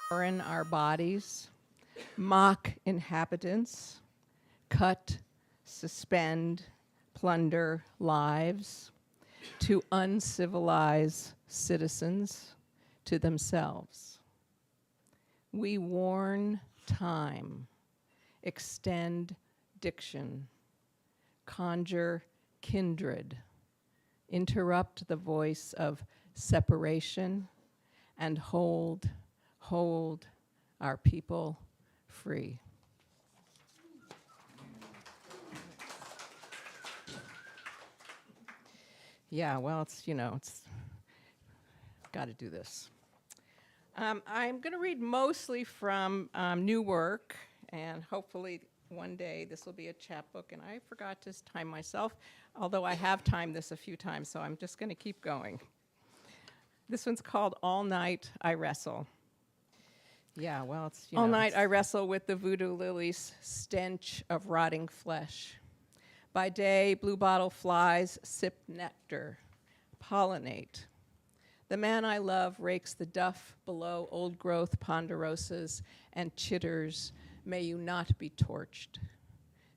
foreign our bodies, mock inhabitants, cut, suspend, plunder lives, to uncivilize citizens to themselves. We warn time, extend diction, conjure kindred, interrupt the voice of separation, and hold our people free. Yeah, well, it's got to do this. I'm going to read mostly from new work, and hopefully one day this will be a chapbook. And I forgot to time myself, although I have timed this a few times, so I'm just going to keep going. This one's called All Night I Wrestle. Yeah, well, it's, All night I wrestle with the voodoo lily's stench of rotting flesh. By day, bluebottle flies sip nectar, pollinate. The man I love rakes the duff below old-growth ponderosas and chitters, may you not be torched.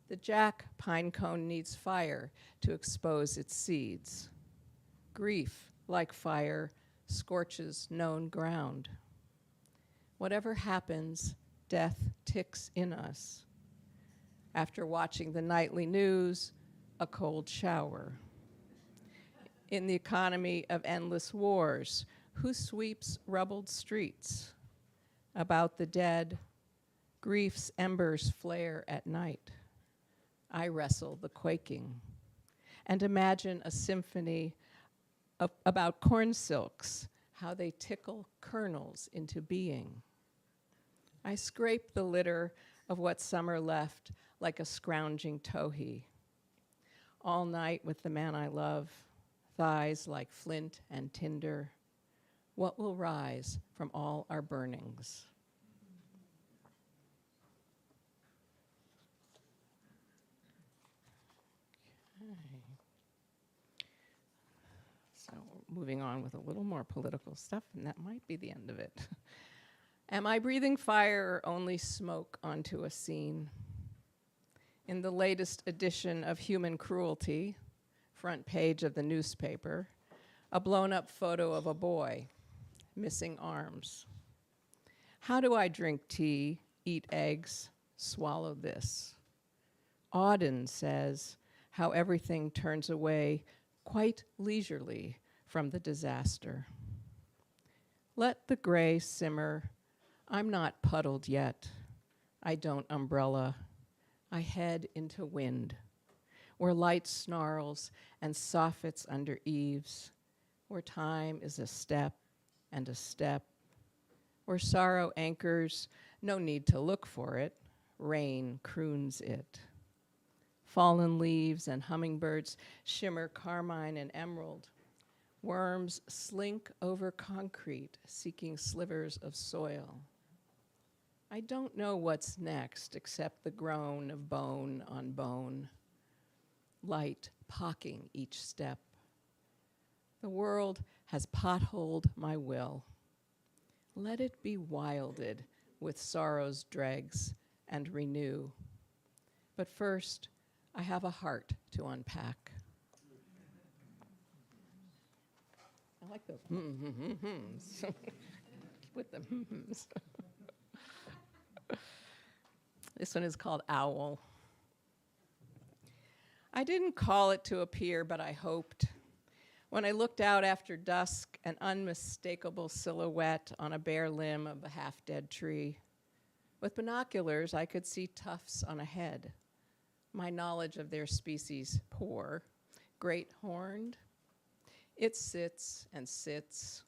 The jack pinecone needs fire to expose its seeds. Grief, like fire, scorches known ground. Whatever happens, death ticks in us. After watching the nightly news, a cold shower. In the economy of endless wars, who sweeps rubbled streets? About the dead, grief's embers flare at night. I wrestle the quaking and imagine a symphony about corn silks, how they tickle kernels into being. I scrape the litter of what summer left like a scrounging towhee. All night with the man I love, thighs like flint and tinder. What will rise from all our burnings? Okay. So moving on with a little more political stuff, and that might be the end of it. Am I breathing fire or only smoke onto a scene? In the latest edition of Human Cruelty, front page of the newspaper, a blown-up photo of a boy, missing arms. How do I drink tea, eat eggs, swallow this? Auden says how everything turns away quite leisurely from the disaster. Let the gray simmer. I'm not puddled yet. I don't umbrella. I head into wind, where light snarls and soffits under eaves, where time is a step and a step, where sorrow anchors, no need to look for it, rain croons it. Fallen leaves and hummingbirds shimmer carmine and emerald. Worms slink over concrete, seeking slivers of soil. I don't know what's next except the groan of bone on bone, light pocking each step. The world has potholed my will. Let it be wilded with sorrow's dregs and renew. But first, I have a heart to unpack. I like those hums. With the hums. This one is called Owl. I didn't call it to appear, but I hoped. When I looked out after dusk, an unmistakable silhouette on a bare limb of a half-dead tree. With binoculars, I could see tufts on a head. My knowledge of their species poor. Great-horned. It sits and sits,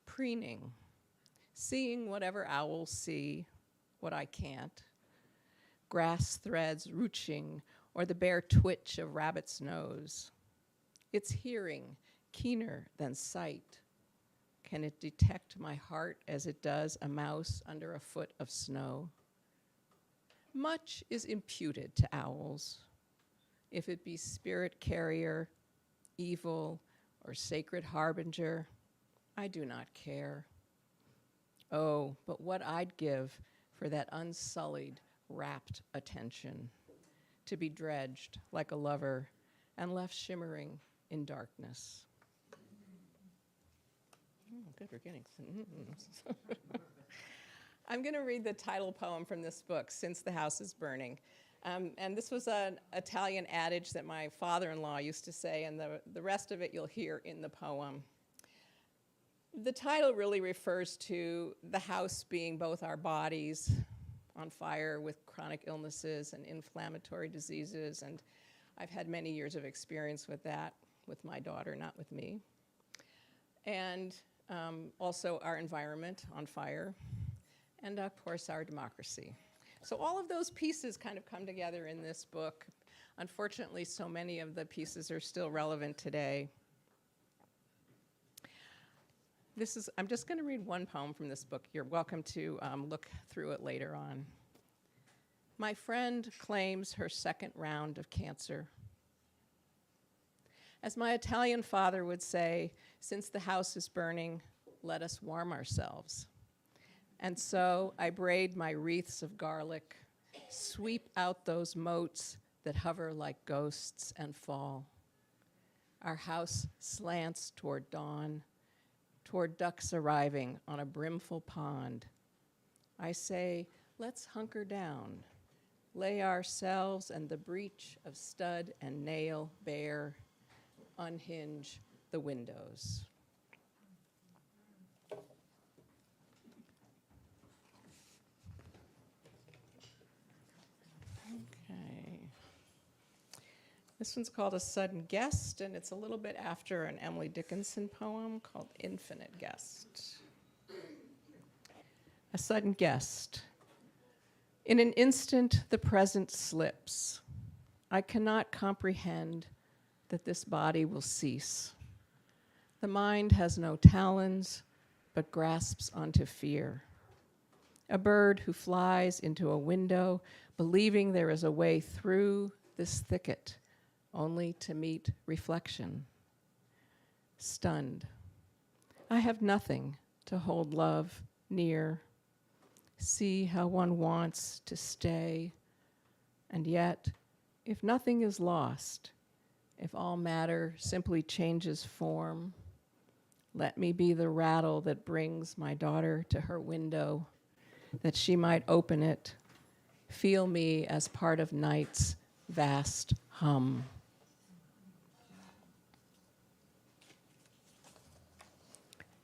preening, seeing whatever owls see, what I can't. Grass threads rooching, or the bare twitch of rabbit's nose. Its hearing, keener than sight. Can it detect my heart as it does a mouse under a foot of snow? Much is imputed to owls. If it be spirit carrier, evil, or sacred harbinger, I do not care. Oh, but what I'd give for that unsullied, rapt attention, to be dredged like a lover and left shimmering in darkness. Oh, good beginnings. I'm going to read the title poem from this book, Since the House is Burning. And this was an Italian adage that my father-in-law used to say, and the rest of it you'll hear in the poem. The title really refers to the house being both our bodies on fire with chronic illnesses and inflammatory diseases, and I've had many years of experience with that, with my daughter, not with me. And also our environment on fire, and of course our democracy. So all of those pieces kind of come together in this book. Unfortunately, so many of the pieces are still relevant today. I'm just going to read one poem from this book. You're welcome to look through it later on. My friend claims her second round of cancer. As my Italian father would say, since the house is burning, let us warm ourselves. And so I braid my wreaths of garlic, sweep out those motes that hover like ghosts and fall. Our house slants toward dawn, toward ducks arriving on a brimful pond. I say, let's hunker down, lay ourselves and the breach of stud and nail bare, unhinge the windows. Okay. This one's called A Sudden Guest, and it's a little bit after an Emily Dickinson poem called Infinite Guest. A sudden guest. In an instant, the present slips. I cannot comprehend that this body will cease. The mind has no talons, but grasps onto fear. A bird who flies into a window, believing there is a way through this thicket, only to meet reflection. Stunned. I have nothing to hold love near. See how one wants to stay. And yet, if nothing is lost, if all matter simply changes form, let me be the rattle that brings my daughter to her window, that she might open it, feel me as part of night's vast hum.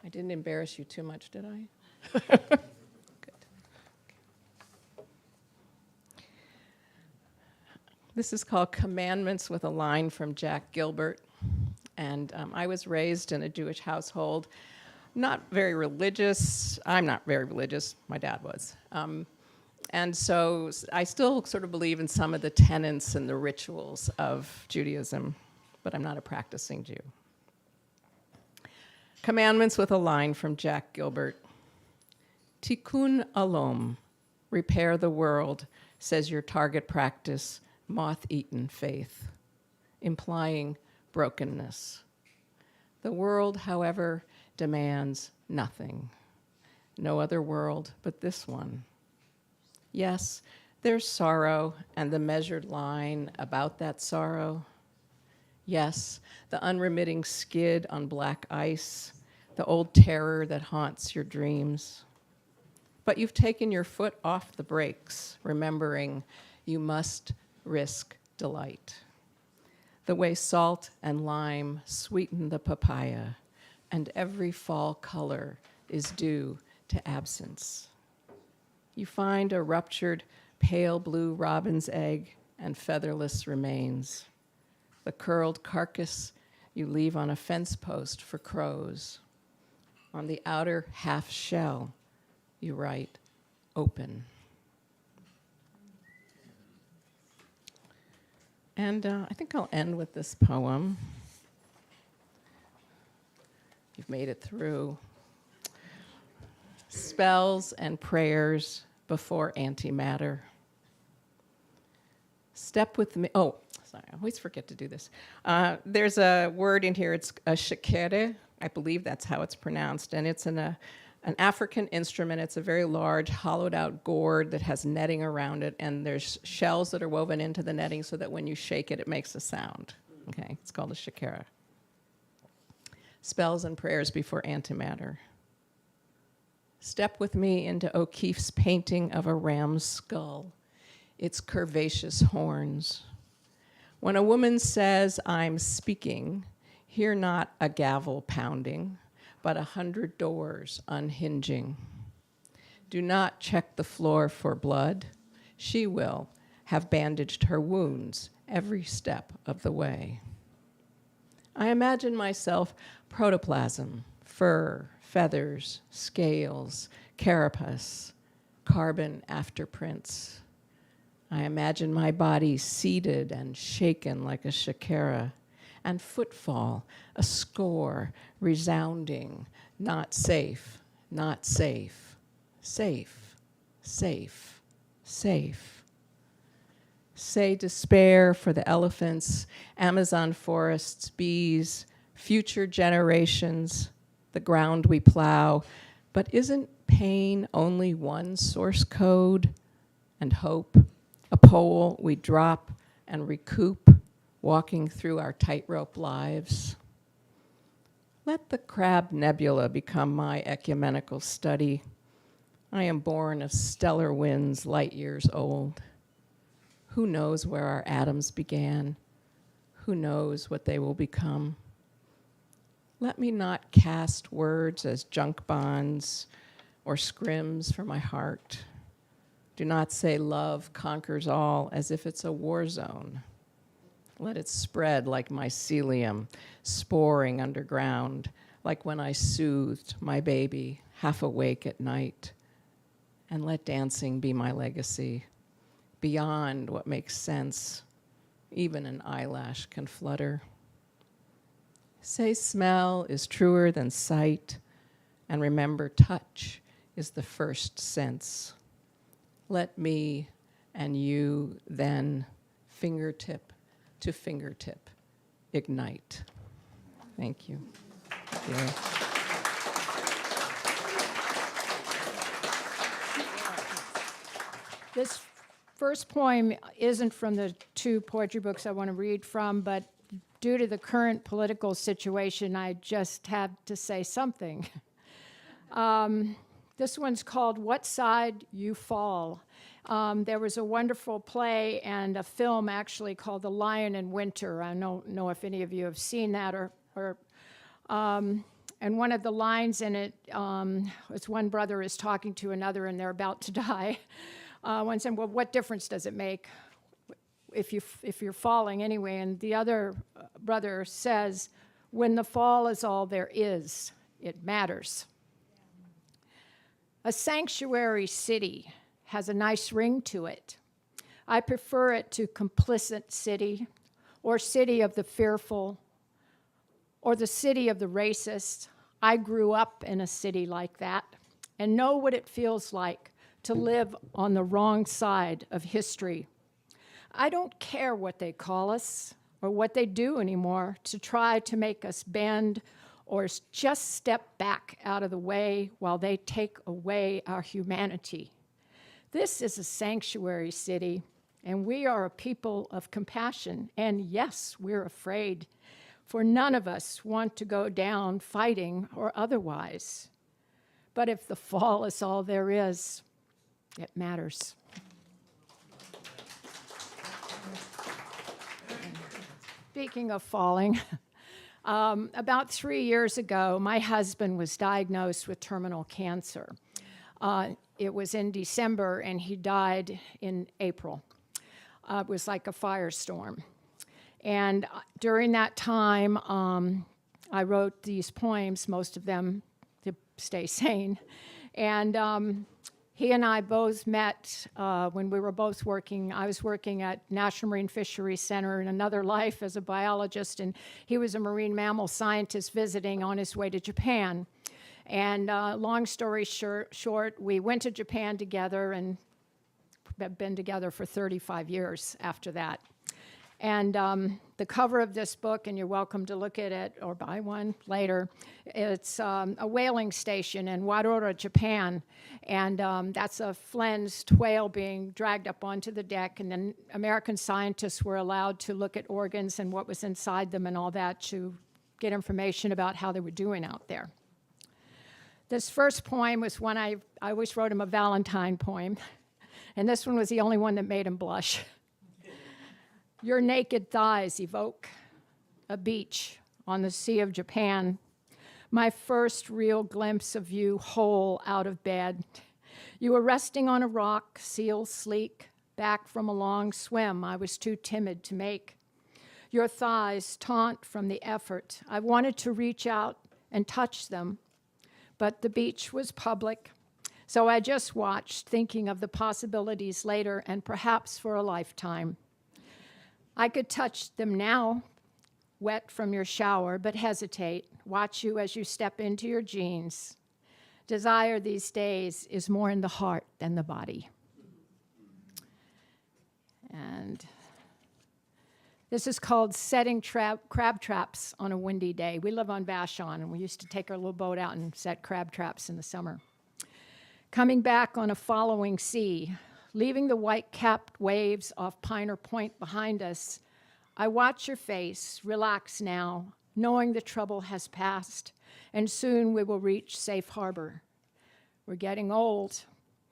I didn't embarrass you too much, did I? Good. This is called Commandments with a line from Jack Gilbert. And I was raised in a Jewish household, not very religious. I'm not very religious. My dad was. And so I still sort of believe in some of the tenets and the rituals of Judaism, but I'm not a practicing Jew. Commandments with a line from Jack Gilbert. Tikkun Olam, repair the world, says your target practice, moth-eaten faith, implying brokenness. The world, however, demands nothing. No other world but this one. Yes, there's sorrow and the measured line about that sorrow. Yes, the unremitting skid on black ice, the old terror that haunts your dreams. But you've taken your foot off the brakes, remembering you must risk delight. The way salt and lime sweeten the papaya, and every fall color is due to absence. You find a ruptured pale blue robin's egg and featherless remains. The curled carcass you leave on a fence post for crows. On the outer half shell, you write, open. And I think I'll end with this poem. You've made it through. Spells and prayers before antimatter. Step with me. Oh, sorry, I always forget to do this. There's a word in here, it's a shekere. I believe that's how it's pronounced. And it's an an African instrument. It's a very large, hollowed-out gourd that has netting around it, and there's shells that are woven into the netting so that when you shake it, it makes a sound. Okay, it's called a shakera. Spells and prayers before antimatter. Step with me into O'Keeffe's painting of a ram's skull, its curvaceous horns. When a woman says, "I'm speaking," hear not a gavel pounding, but 100 doors unhinging. Do not check the floor for blood. She will have bandaged her wounds every step of the way. I imagine myself protoplasm, fur, feathers, scales, carapace, carbon afterprints. I imagine my body seated and shaken like a shakera, and footfall, a score, resounding, not safe, not safe, safe, safe, safe. Say despair for the elephants, Amazon forests, bees, future generations, the ground we plow. But isn't pain only one source code and hope, a pole we drop and recoup, walking through our tightrope lives? Let the crab nebula become my ecumenical study. I am born of stellar winds light years old. Who knows where our atoms began? Who knows what they will become? Let me not cast words as junk bonds or scrims for my heart. Do not say love conquers all as if it's a war zone. Let it spread like mycelium, sporing underground, like when I soothed my baby, half awake at night. And let dancing be my legacy. Beyond what makes sense, even an eyelash can flutter. Say smell is truer than sight, and remember touch is the first sense. Let me and you then, fingertip to fingertip, ignite. Thank you. Yeah. This first poem isn't from the two poetry books I want to read from, but due to the current political situation, I just have to say something. This one's called What Side You Fall. There was a wonderful play and a film actually called The Lion in Winter. I don't know if any of you have seen that and one of the lines in it was one brother is talking to another and they're about to die. One said, well, what difference does it make if you're falling anyway? And the other brother says, when the fall is all there is, it matters. A sanctuary city has a nice ring to it. I prefer it to complicit city, or city of the fearful, or the city of the racist. I grew up in a city like that and know what it feels like to live on the wrong side of history. I don't care what they call us or what they do anymore to try to make us bend or just step back out of the way while they take away our humanity. This is a sanctuary city, and we are a people of compassion. And yes, we're afraid, for none of us want to go down fighting or otherwise. But if the fall is all there is, it matters. Speaking of falling, about 3 years ago, my husband was diagnosed with terminal cancer. It was in December, and he died in April. It was like a firestorm. And during that time, I wrote these poems, most of them to stay sane. And he and I both met when we were both working. I was working at National Marine Fisheries Center in another life as a biologist, and he was a marine mammal scientist visiting on his way to Japan. And long story short, we went to Japan together and have been together for 35 years after that. And the cover of this book, and you're welcome to look at it or buy one later, it's a whaling station in Warora, Japan. And that's a flensed whale being dragged up onto the deck. And then American scientists were allowed to look at organs and what was inside them and all that to get information about how they were doing out there. This first poem was one I always wrote him a Valentine poem. And this one was the only one that made him blush. Your naked thighs evoke a beach on the Sea of Japan. My first real glimpse of you whole out of bed. You were resting on a rock, seal sleek, back from a long swim I was too timid to make. Your thighs taunt from the effort. I wanted to reach out and touch them, but the beach was public, so I just watched, thinking of the possibilities later and perhaps for a lifetime. I could touch them now, wet from your shower, but hesitate, watch you as you step into your jeans. Desire these days is more in the heart than the body. And this is called Setting Crab Traps on a Windy Day. We live on Vashon, and we used to take our little boat out and set crab traps in the summer. Coming back on a following sea, leaving the white-capped waves off Piner Point behind us, I watch your face, relax now, knowing the trouble has passed, and soon we will reach safe harbor. We're getting old,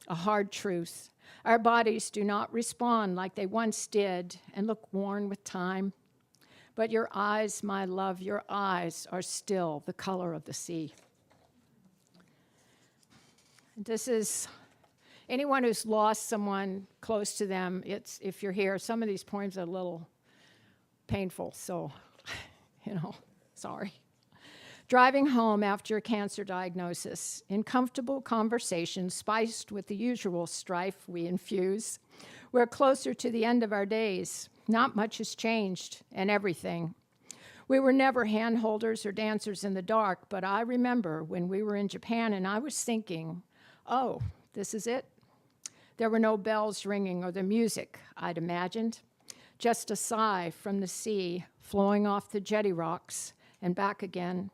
a hard truth. Our bodies do not respond like they once did and look worn with time. But your eyes, my love, your eyes are still the color of the sea. This is anyone who's lost someone close to them. If you're here, some of these poems are a little painful, so, sorry. Driving home after a cancer diagnosis, in comfortable conversation spiced with the usual strife we infuse. We're closer to the end of our days. Not much has changed, and everything. We were never hand-holders or dancers in the dark, but I remember when we were in Japan and I was thinking, oh, this is it? There were no bells ringing or the music, I'd imagined. Just a sigh from the sea flowing off the jetty rocks and back again.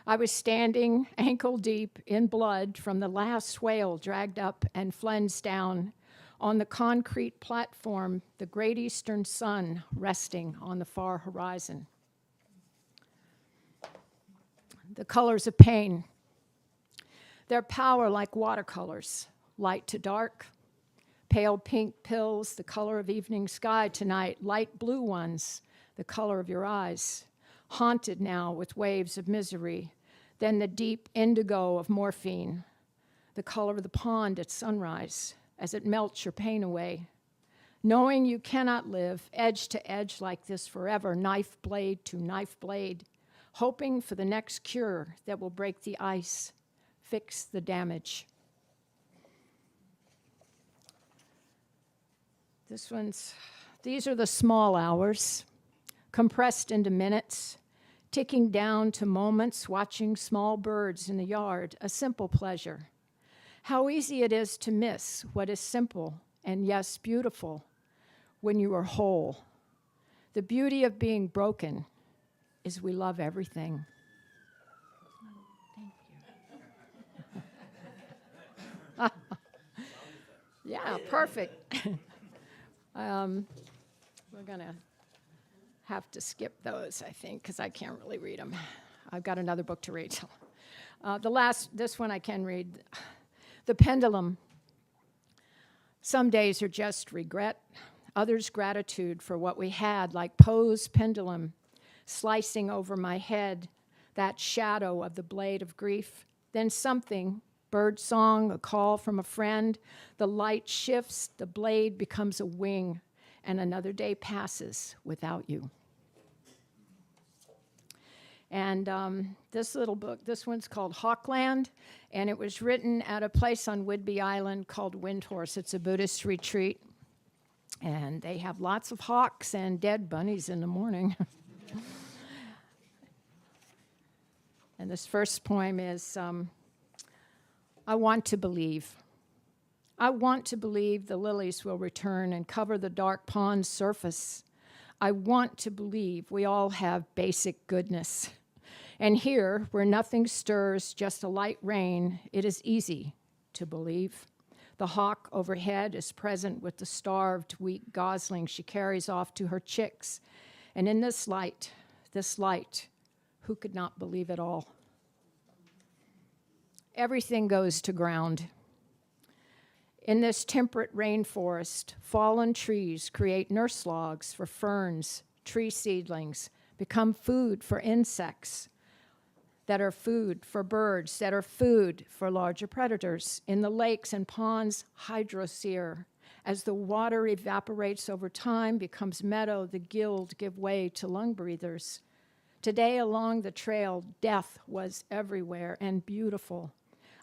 I was standing ankle deep in blood from the last whale dragged up and flensed down on the concrete platform, the great eastern sun resting on the far horizon. The colors of pain. Their power like watercolors, light to dark. Pale pink pills, the color of evening sky tonight. Light blue ones, the color of your eyes. Haunted now with waves of misery. Then the deep indigo of morphine, the color of the pond at sunrise as it melts your pain away. Knowing you cannot live edge to edge like this forever, knife blade to knife blade, hoping for the next cure that will break the ice, fix the damage. These are the small hours, compressed into minutes, ticking down to moments, watching small birds in the yard, a simple pleasure. How easy it is to miss what is simple and, yes, beautiful when you are whole. The beauty of being broken is we love everything. Thank you. Yeah, perfect. We're going to have to skip those, I think, because I can't really read them. I've got another book to read. This one I can read. The Pendulum. Some days are just regret, others gratitude for what we had, like Poe's pendulum, slicing over my head, that shadow of the blade of grief. Then something, bird song, a call from a friend, the light shifts, the blade becomes a wing, and another day passes without you. And this little book, this one's called Hawkland, and it was written at a place on Whidbey Island called Windhorse. It's a Buddhist retreat, and they have lots of hawks and dead bunnies in the morning. And this first poem is, I want to believe. I want to believe the lilies will return and cover the dark pond's surface. I want to believe we all have basic goodness. And here, where nothing stirs, just a light rain, it is easy to believe. The hawk overhead is present with the starved, weak gosling she carries off to her chicks. And in this light, who could not believe it all? Everything goes to ground. In this temperate rainforest, fallen trees create nurse logs for ferns, tree seedlings, become food for insects that are food for birds, that are food for larger predators. In the lakes and ponds, hydrosear. As the water evaporates over time, becomes meadow, the gilled give way to lung breathers. Today along the trail, death was everywhere and beautiful.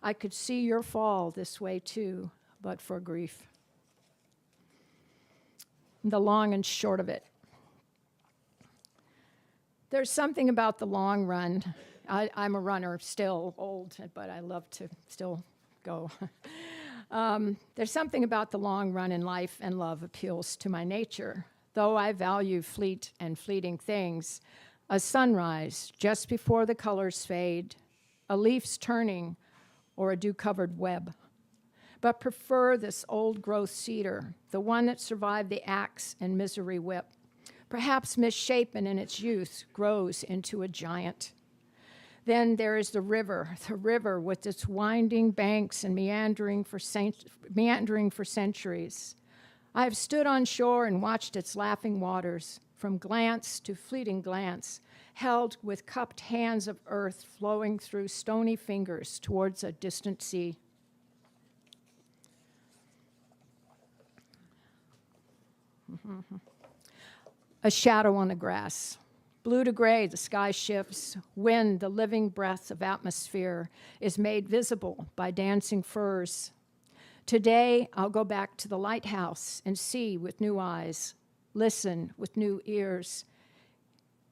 I could see your fall this way too, but for grief. The long and short of it. There's something about the long run. I'm a runner still, old, but I love to still go. There's something about the long run in life and love appeals to my nature. Though I value fleet and fleeting things, a sunrise just before the colors fade, a leaf's turning, or a dew-covered web. But prefer this old-growth cedar, the one that survived the axe and misery whip. Perhaps misshapen in its youth, grows into a giant. Then there is the river with its winding banks and meandering for centuries. I have stood on shore and watched its laughing waters, from glance to fleeting glance, held with cupped hands of earth flowing through stony fingers towards a distant sea. A shadow on the grass. Blue to gray, the sky shifts. Wind, the living breath of atmosphere, is made visible by dancing firs. Today, I'll go back to the lighthouse and see with new eyes, listen with new ears,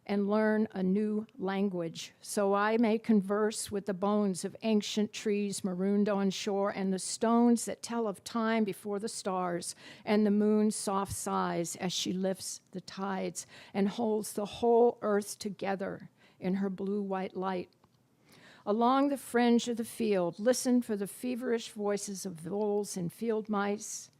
and learn a new language, so I may converse with the bones of ancient trees marooned on shore and the stones that tell of time before the stars and the moon's soft sighs as she lifts the tides and holds the whole earth together in her blue-white light. Along the fringe of the field, listen for the feverish voices of voles and field mice,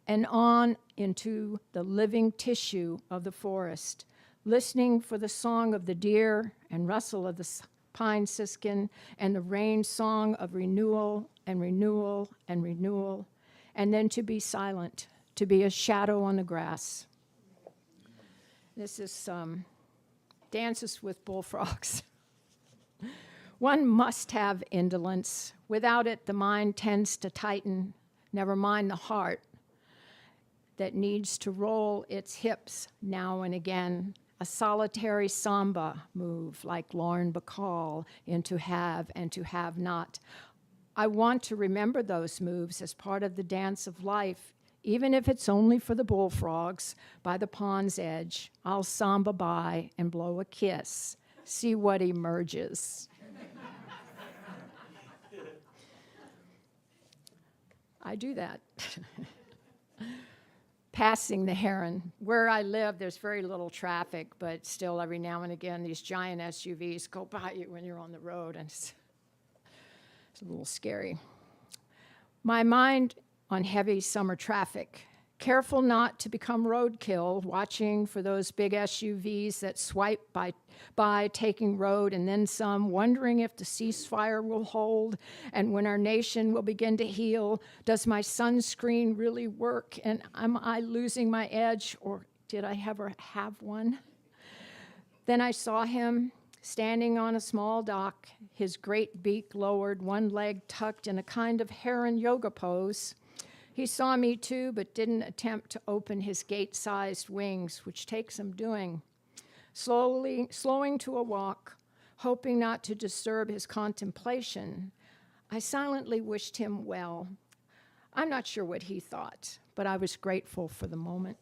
and on into the living tissue of the forest, listening for the song of the deer and rustle of the pine siskin and the rain song of renewal and renewal and renewal, and then to be silent, to be a shadow on the grass. This is Dances with Bullfrogs. One must have indolence. Without it, the mind tends to tighten, never mind the heart that needs to roll its hips now and again, a solitary samba move like Lauren Bacall in To Have and To Have Not. I want to remember those moves as part of the dance of life, even if it's only for the bullfrogs by the pond's edge. I'll samba by and blow a kiss, see what emerges. I do that. Passing the heron. Where I live, there's very little traffic, but still every now and again, these giant SUVs go by you when you're on the road, and it's a little scary. My mind on heavy summer traffic. Careful not to become roadkill, watching for those big SUVs that swipe by taking road and then some, wondering if the ceasefire will hold and when our nation will begin to heal. Does my sunscreen really work, and am I losing my edge, or did I ever have one? Then I saw him standing on a small dock, his great beak lowered, one leg tucked in a kind of heron yoga pose. He saw me too, but didn't attempt to open his gate-sized wings, which takes some doing. Slowing to a walk, hoping not to disturb his contemplation, I silently wished him well. I'm not sure what he thought, but I was grateful for the moment.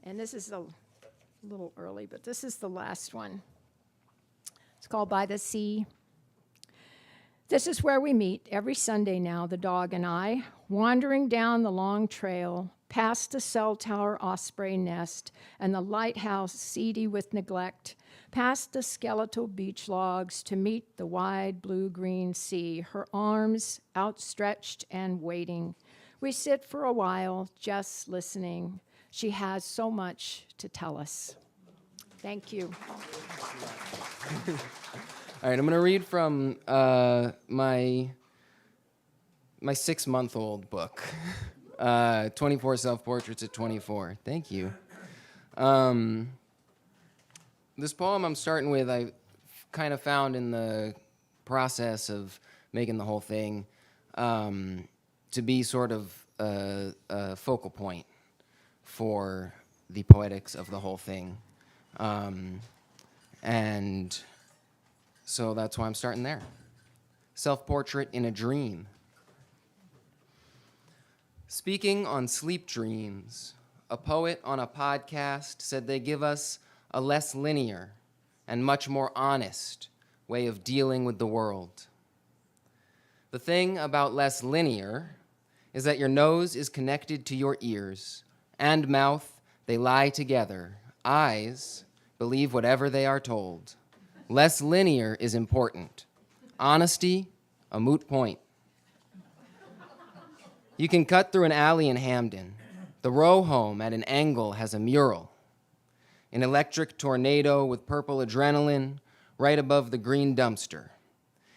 And this is a little early, but this is the last one. It's called By the Sea. This is where we meet every Sunday now, the dog and I, wandering down the long trail, past the cell tower osprey nest and the lighthouse seedy with neglect, past the skeletal beach logs to meet the wide blue-green sea, her arms outstretched and waiting. We sit for a while, just listening. She has so much to tell us. Thank you. All right, I'm going to read from my 6-month-old book, 24 Self-Portraits at 24. Thank you. This poem I'm starting with, I kind of found in the process of making the whole thing to be sort of a focal point for the poetics of the whole thing. And so that's why I'm starting there. Self-Portrait in a Dream. Speaking on sleep dreams, a poet on a podcast said they give us a less linear and much more honest way of dealing with the world. The thing about less linear is that your nose is connected to your ears, and mouth, they lie together. Eyes believe whatever they are told. Less linear is important. Honesty, a moot point. You can cut through an alley in Hamden. The row home at an angle has a mural. An electric tornado with purple adrenaline right above the green dumpster.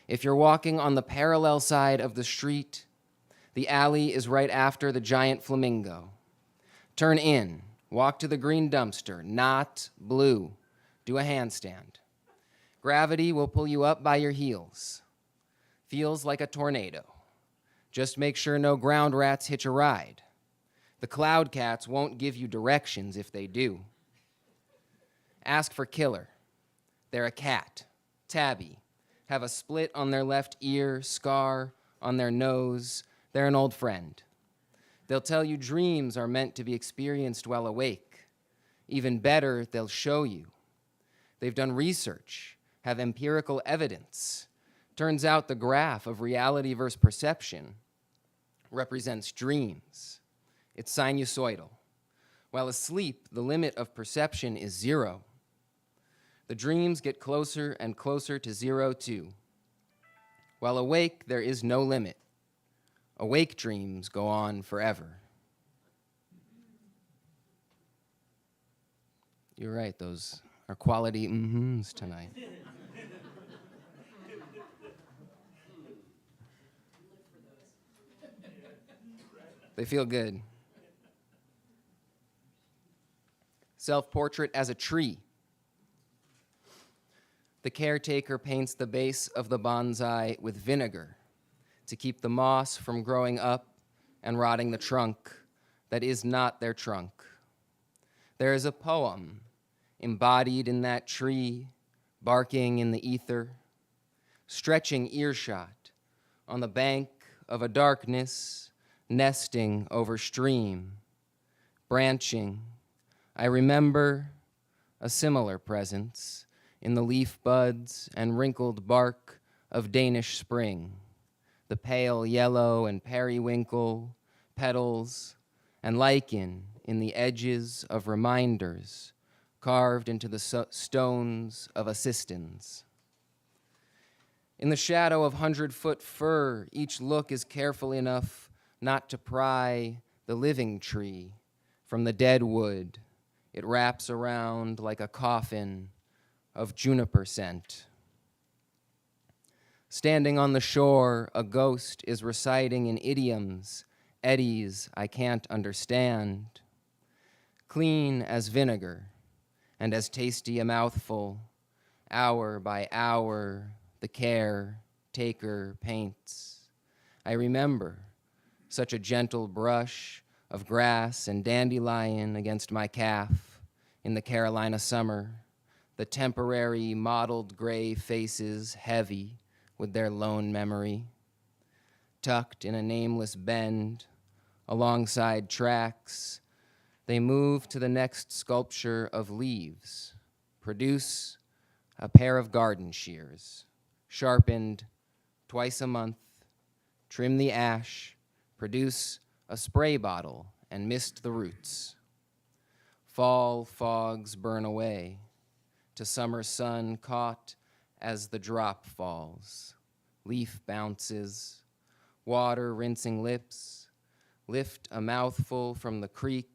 If you're walking on the parallel side of the street, the alley is right after the giant flamingo. Turn in, walk to the green dumpster, not blue. Do a handstand. Gravity will pull you up by your heels. Feels like a tornado. Just make sure no ground rats hitch a ride. The cloud cats won't give you directions if they do. Ask for killer. They're a cat. Tabby. Have a split on their left ear, scar on their nose. They're an old friend. They'll tell you dreams are meant to be experienced while awake. Even better, they'll show you. They've done research, have empirical evidence. Turns out the graph of reality versus perception represents dreams. It's sinusoidal. While asleep, the limit of perception is 0. The dreams get closer and closer to 0 too. While awake, there is no limit. Awake dreams go on forever. You're right, those are quality mm-hms tonight. They feel good. Self-portrait as a tree. The caretaker paints the base of the bonsai with vinegar to keep the moss from growing up and rotting the trunk that is not their trunk. There is a poem embodied in that tree, barking in the ether, stretching earshot on the bank of a darkness, nesting over stream, branching. I remember a similar presence in the leaf buds and wrinkled bark of Danish spring, the pale yellow and periwinkle petals and lichen in the edges of reminders carved into the stones of assistance. In the shadow of 100-foot fir, each look is careful enough not to pry the living tree from the dead wood. It wraps around like a coffin of juniper scent. Standing on the shore, a ghost is reciting in idioms, eddies I can't understand. Clean as vinegar, and as tasty a mouthful, hour by hour, the caretaker paints. I remember such a gentle brush of grass and dandelion against my calf in the Carolina summer, the temporary mottled gray faces heavy with their lone memory. Tucked in a nameless bend, alongside tracks, they move to the next sculpture of leaves, produce a pair of garden shears, sharpened twice a month, trim the ash, produce a spray bottle, and mist the roots. Fall fogs burn away, to summer sun caught as the drop falls. Leaf bounces, water rinsing lips, lift a mouthful from the creek,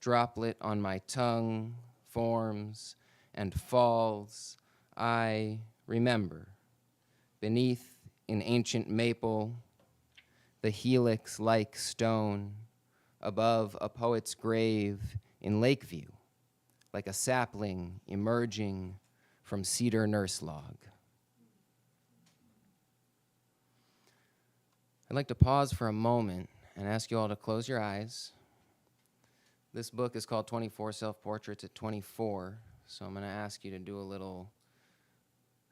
droplet on my tongue, forms and falls. I remember, beneath an ancient maple, the helix-like stone, above a poet's grave in Lakeview, like a sapling emerging from cedar nurse log. I'd like to pause for a moment and ask you all to close your eyes. This book is called 24 Self-Portraits at 24, so I'm going to ask you to do a little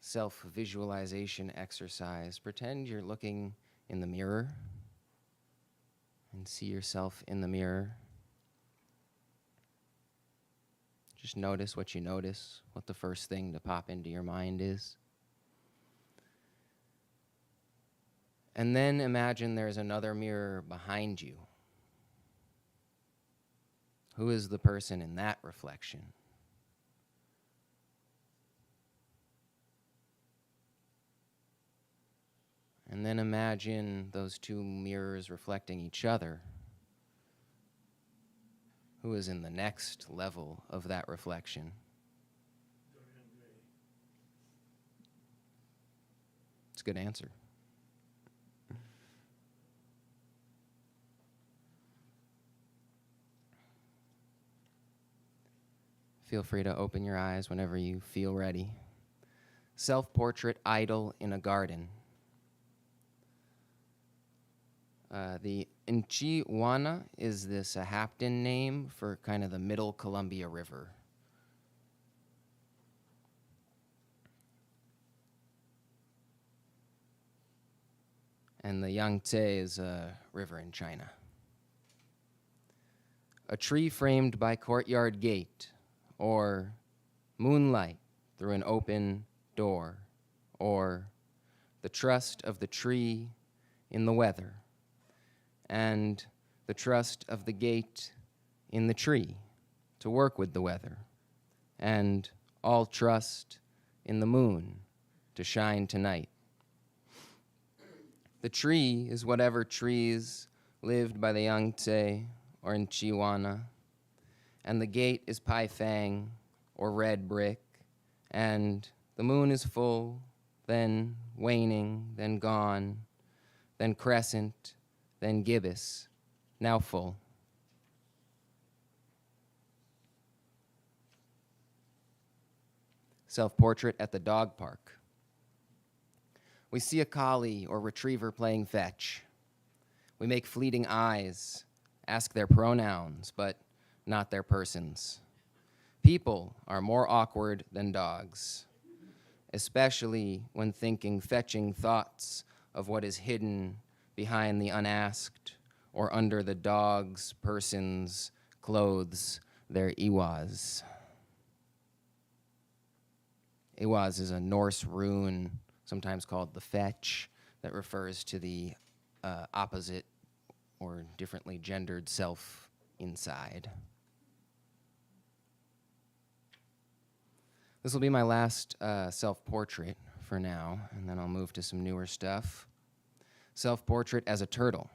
self-visualization exercise. Pretend you're looking in the mirror and see yourself in the mirror. Just notice what you notice, what the first thing to pop into your mind is. And then imagine there's another mirror behind you. Who is the person in that reflection? And then imagine those two mirrors reflecting each other. Who is in the next level of that reflection? It's a good answer. Feel free to open your eyes whenever you feel ready. Self-portrait idol in a garden. The Inchiwana is this a Hapton name for kind of the middle Columbia River. And the Yangtze is a river in China. A tree framed by courtyard gate, or moonlight through an open door, or the trust of the tree in the weather, and the trust of the gate in the tree to work with the weather, and all trust in the moon to shine tonight. The tree is whatever trees lived by the Yangtze or in Chihuahua, and the gate is Pai Fang or red brick, and the moon is full, then waning, then gone, then crescent, then gibbous, now full. Self-portrait at the dog park. We see a collie or retriever playing fetch. We make fleeting eyes, ask their pronouns, but not their persons. People are more awkward than dogs, especially when thinking fetching thoughts of what is hidden behind the unasked or under the dog's person's clothes, their iwas. Iwas is a Norse rune, sometimes called the fetch, that refers to the opposite or differently gendered self inside. This will be my last self-portrait for now, and then I'll move to some newer stuff. Self-portrait as a turtle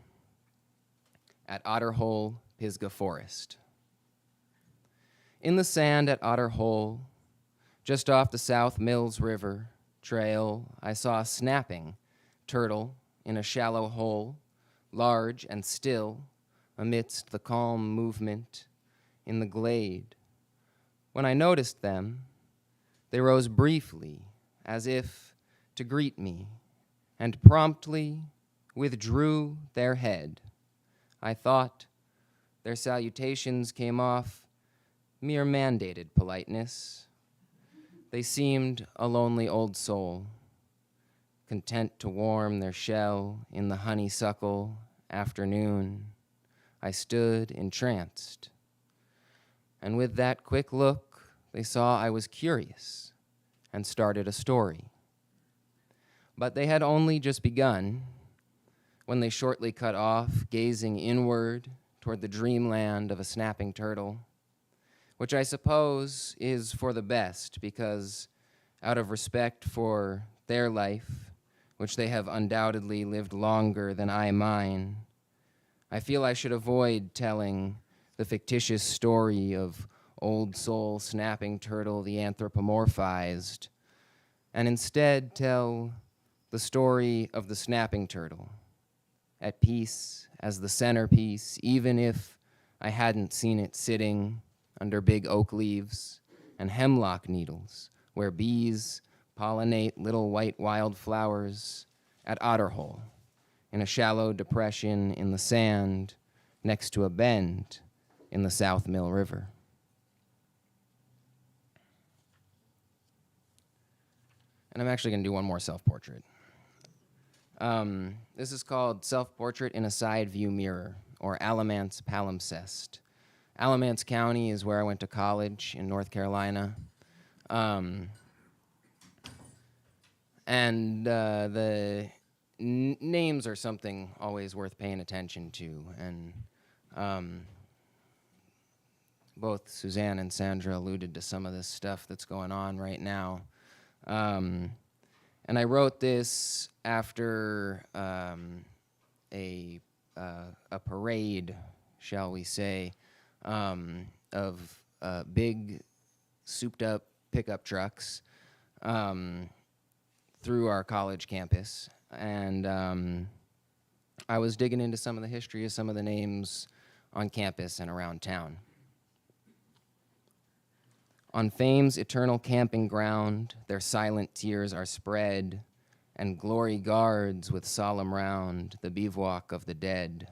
at Otter Hole, Pisgah Forest. In the sand at Otter Hole, just off the South Mills River trail, I saw a snapping turtle in a shallow hole, large and still amidst the calm movement in the glade. When I noticed them, they rose briefly as if to greet me and promptly withdrew their head. I thought their salutations came off mere mandated politeness. They seemed a lonely old soul, content to warm their shell in the honeysuckle afternoon. I stood entranced, and with that quick look, they saw I was curious and started a story. But they had only just begun when they shortly cut off, gazing inward toward the dreamland of a snapping turtle, which I suppose is for the best, because out of respect for their life, which they have undoubtedly lived longer than I mine, I feel I should avoid telling the fictitious story of old soul snapping turtle the anthropomorphized, and instead tell the story of the snapping turtle, at peace as the centerpiece, even if I hadn't seen it sitting under big oak leaves and hemlock needles, where bees pollinate little white wildflowers at Otterhole, in a shallow depression in the sand next to a bend in the South Mill River. And I'm actually going to do one more self-portrait. This is called Self-Portrait in a Side View Mirror, or Alamance Palimpsest. Alamance County is where I went to college in North Carolina. The names are something always worth paying attention to. And both Suzanne and Sandra alluded to some of this stuff that's going on right now. And I wrote this after a parade, shall we say, of big, souped-up pickup trucks through our college campus. And I was digging into some of the history of some of the names on campus and around town. On fame's eternal camping ground, their silent tears are spread, and glory guards with solemn round the bivouac of the dead.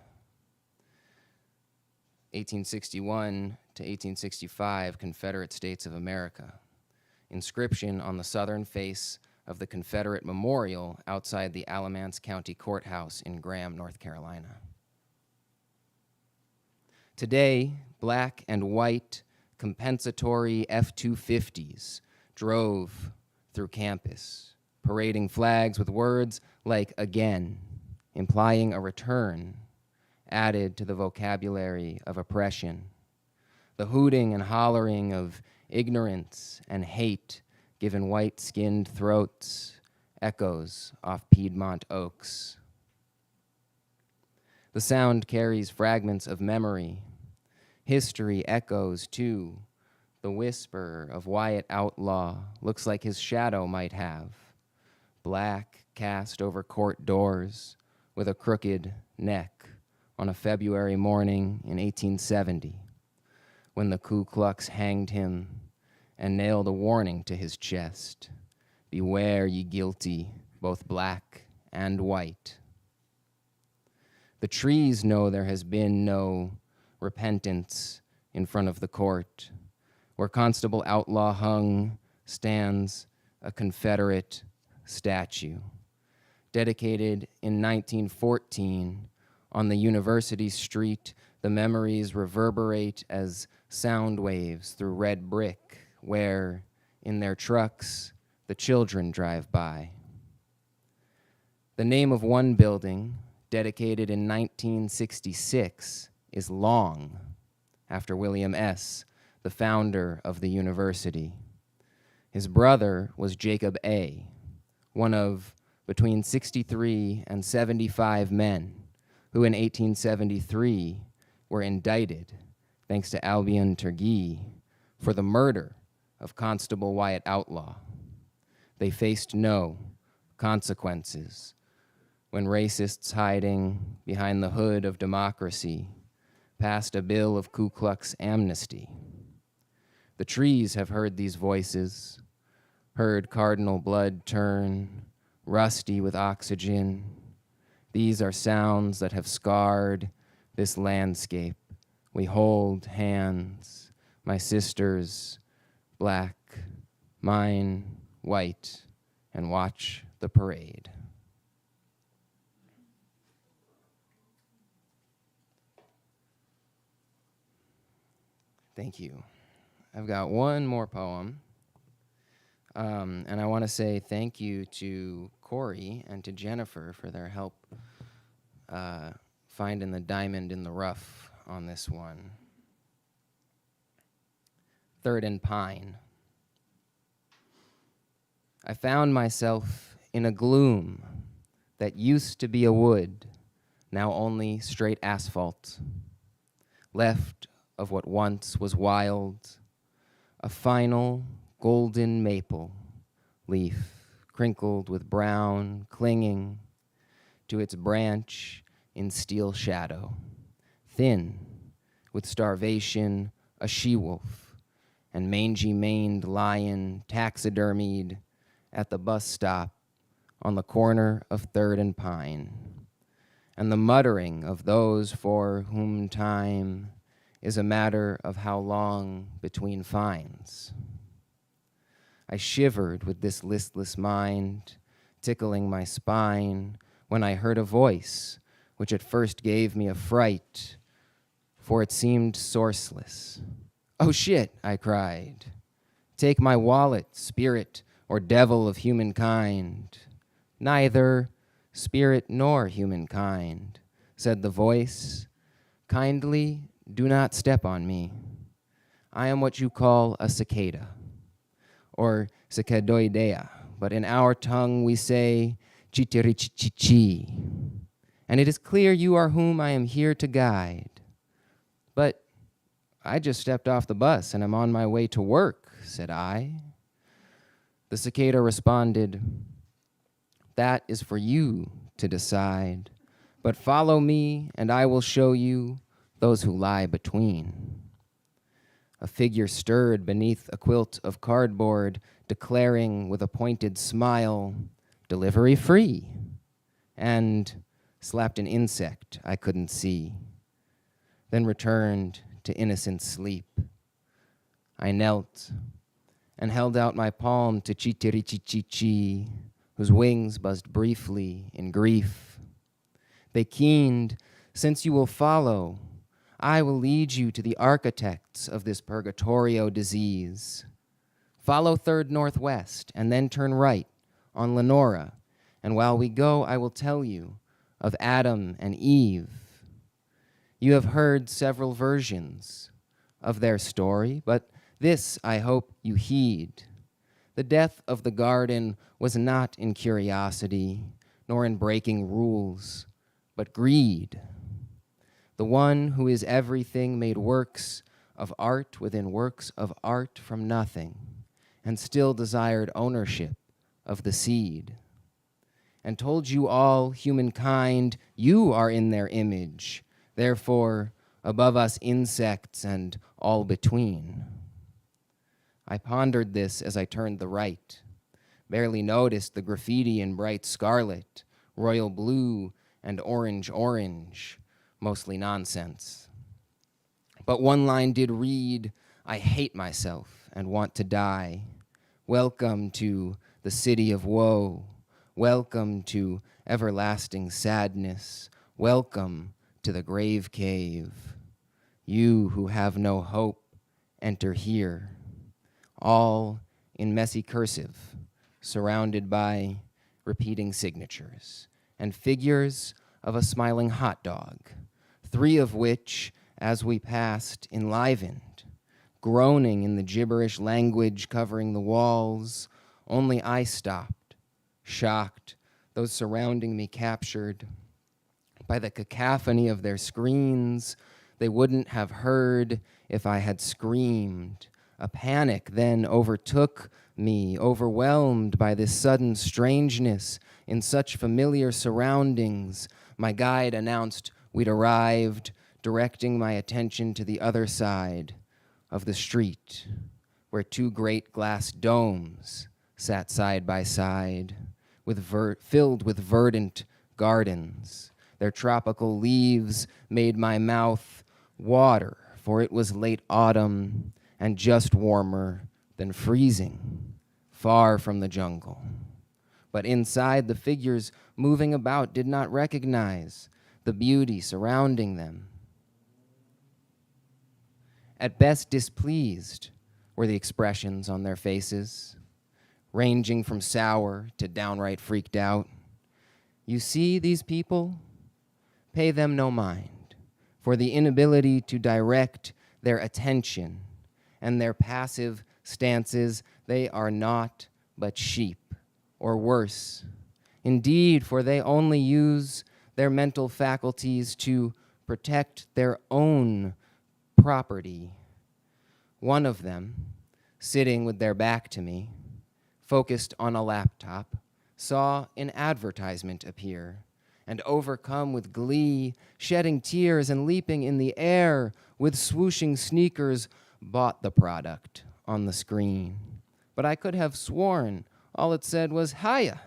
1861 to 1865, Confederate States of America. Inscription on the southern face of the Confederate Memorial outside the Alamance County Courthouse in Graham, North Carolina. Today, black and white compensatory F-250s drove through campus, parading flags with words like again, implying a return, added to the vocabulary of oppression. The hooting and hollering of ignorance and hate given white-skinned throats echoes off Piedmont oaks. The sound carries fragments of memory. History echoes, too. The whisper of Wyatt Outlaw looks like his shadow might have. Black cast over court doors with a crooked neck on a February morning in 1870, when the Ku Klux hanged him and nailed a warning to his chest. Beware, ye guilty, both black and white. The trees know there has been no repentance in front of the court. Where Constable Outlaw hung stands a Confederate statue, dedicated in 1914 on the University Street. The memories reverberate as sound waves through red brick, where, in their trucks, the children drive by. The name of one building, dedicated in 1966, is Long, after William S., the founder of the university. His brother was Jacob A., one of between 63 and 75 men who in 1873 were indicted, thanks to Albion Turgee, for the murder of Constable Wyatt Outlaw. They faced no consequences when racists hiding behind the hood of democracy passed a bill of Ku Klux amnesty. The trees have heard these voices, heard cardinal blood turn, rusty with oxygen. These are sounds that have scarred this landscape. We hold hands, my sisters, black, mine, white, and watch the parade. Thank you. I've got one more poem. And I want to say thank you to Corey and to Jennifer for their help finding the diamond in the rough on this one. Third and Pine. I found myself in a gloom that used to be a wood, now only straight asphalt, left of what once was wild, a final golden maple leaf crinkled with brown, clinging to its branch in steel shadow, thin with starvation, a she-wolf, and mangy-maned lion taxidermied at the bus stop on the corner of 3rd and Pine, and the muttering of those for whom time is a matter of how long between fines. I shivered with this listless mind, tickling my spine, when I heard a voice which at first gave me a fright, for it seemed sourceless. "Oh shit," I cried. "Take my wallet, spirit or devil of humankind." "Neither spirit nor humankind," said the voice. "Kindly do not step on me. I am what you call a cicada, or cicadoidea, but in our tongue we say chitirichichichi, and it is clear you are whom I am here to guide." "But I just stepped off the bus and am on my way to work," said I. The cicada responded, "That is for you to decide, but follow me and I will show you those who lie between." A figure stirred beneath a quilt of cardboard, declaring with a pointed smile, "Delivery free," and slapped an insect I couldn't see, then returned to innocent sleep. I knelt and held out my palm to Chitirichichichi, whose wings buzzed briefly in grief. They keened, "Since you will follow, I will lead you to the architects of this purgatorio disease. Follow 3rd Northwest and then turn right on Lenora, and while we go, I will tell you of Adam and Eve. You have heard several versions of their story, but this I hope you heed. The death of the garden was not in curiosity, nor in breaking rules, but greed. The one who is everything made works of art within works of art from nothing, and still desired ownership of the seed, and told you all, humankind, you are in their image, therefore above us insects and all between. I pondered this as I turned the right, barely noticed the graffiti in bright scarlet, royal blue, and orange, mostly nonsense. But one line did read, "I hate myself and want to die. Welcome to the city of woe. Welcome to everlasting sadness. Welcome to the grave cave. You who have no hope, enter here." All in messy cursive, surrounded by repeating signatures and figures of a smiling hot dog, 3 of which, as we passed, enlivened, groaning in the gibberish language covering the walls. Only I stopped, shocked, those surrounding me captured by the cacophony of their screens. They wouldn't have heard if I had screamed. A panic then overtook me, overwhelmed by this sudden strangeness in such familiar surroundings. My guide announced we'd arrived, directing my attention to the other side of the street, where 2 great glass domes sat side by side, filled with verdant gardens. Their tropical leaves made my mouth water, for it was late autumn and just warmer than freezing, far from the jungle. But inside, the figures moving about did not recognize the beauty surrounding them. At best displeased were the expressions on their faces, ranging from sour to downright freaked out. You see these people? Pay them no mind, for the inability to direct their attention and their passive stances, they are naught but sheep, or worse. Indeed, for they only use their mental faculties to protect their own property. One of them, sitting with their back to me, focused on a laptop, saw an advertisement appear, and overcome with glee, shedding tears and leaping in the air with swooshing sneakers, bought the product on the screen. But I could have sworn all it said was, "Hiya,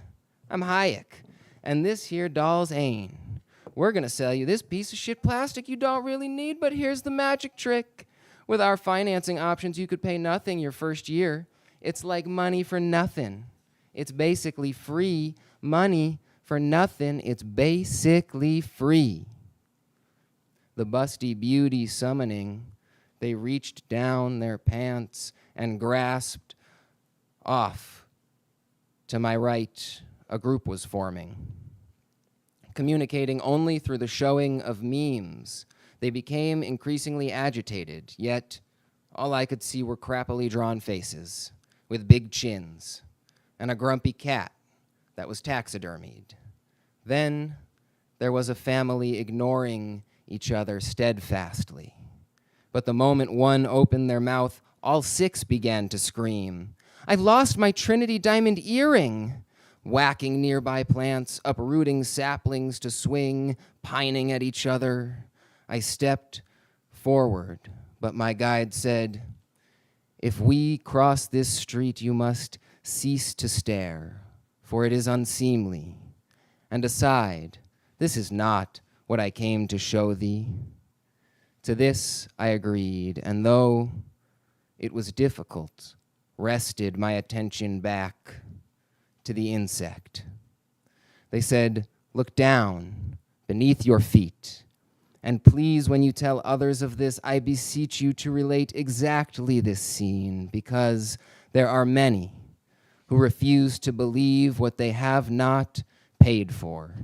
I'm Hayek, and this here doll's Ain. We're gonna sell you this piece of shit plastic you don't really need, but here's the magic trick. With our financing options, you could pay nothing your first year. It's like money for nothing. It's basically free money for nothing. It's basically free." The busty beauty summoning, they reached down their pants and grasped off. To my right, a group was forming. Communicating only through the showing of memes, they became increasingly agitated, yet all I could see were crappily drawn faces with big chins and a grumpy cat that was taxidermied. Then there was a family ignoring each other steadfastly. But the moment one opened their mouth, all six began to scream, "I've lost my Trinity diamond earring!" Whacking nearby plants, uprooting saplings to swing, pining at each other. I stepped forward, but my guide said, "If we cross this street, you must cease to stare, for it is unseemly. And aside, this is not what I came to show thee." To this I agreed, and though it was difficult, rested my attention back to the insect. They said, "Look down beneath your feet, and please, when you tell others of this, I beseech you to relate exactly this scene, because there are many who refuse to believe what they have not paid for."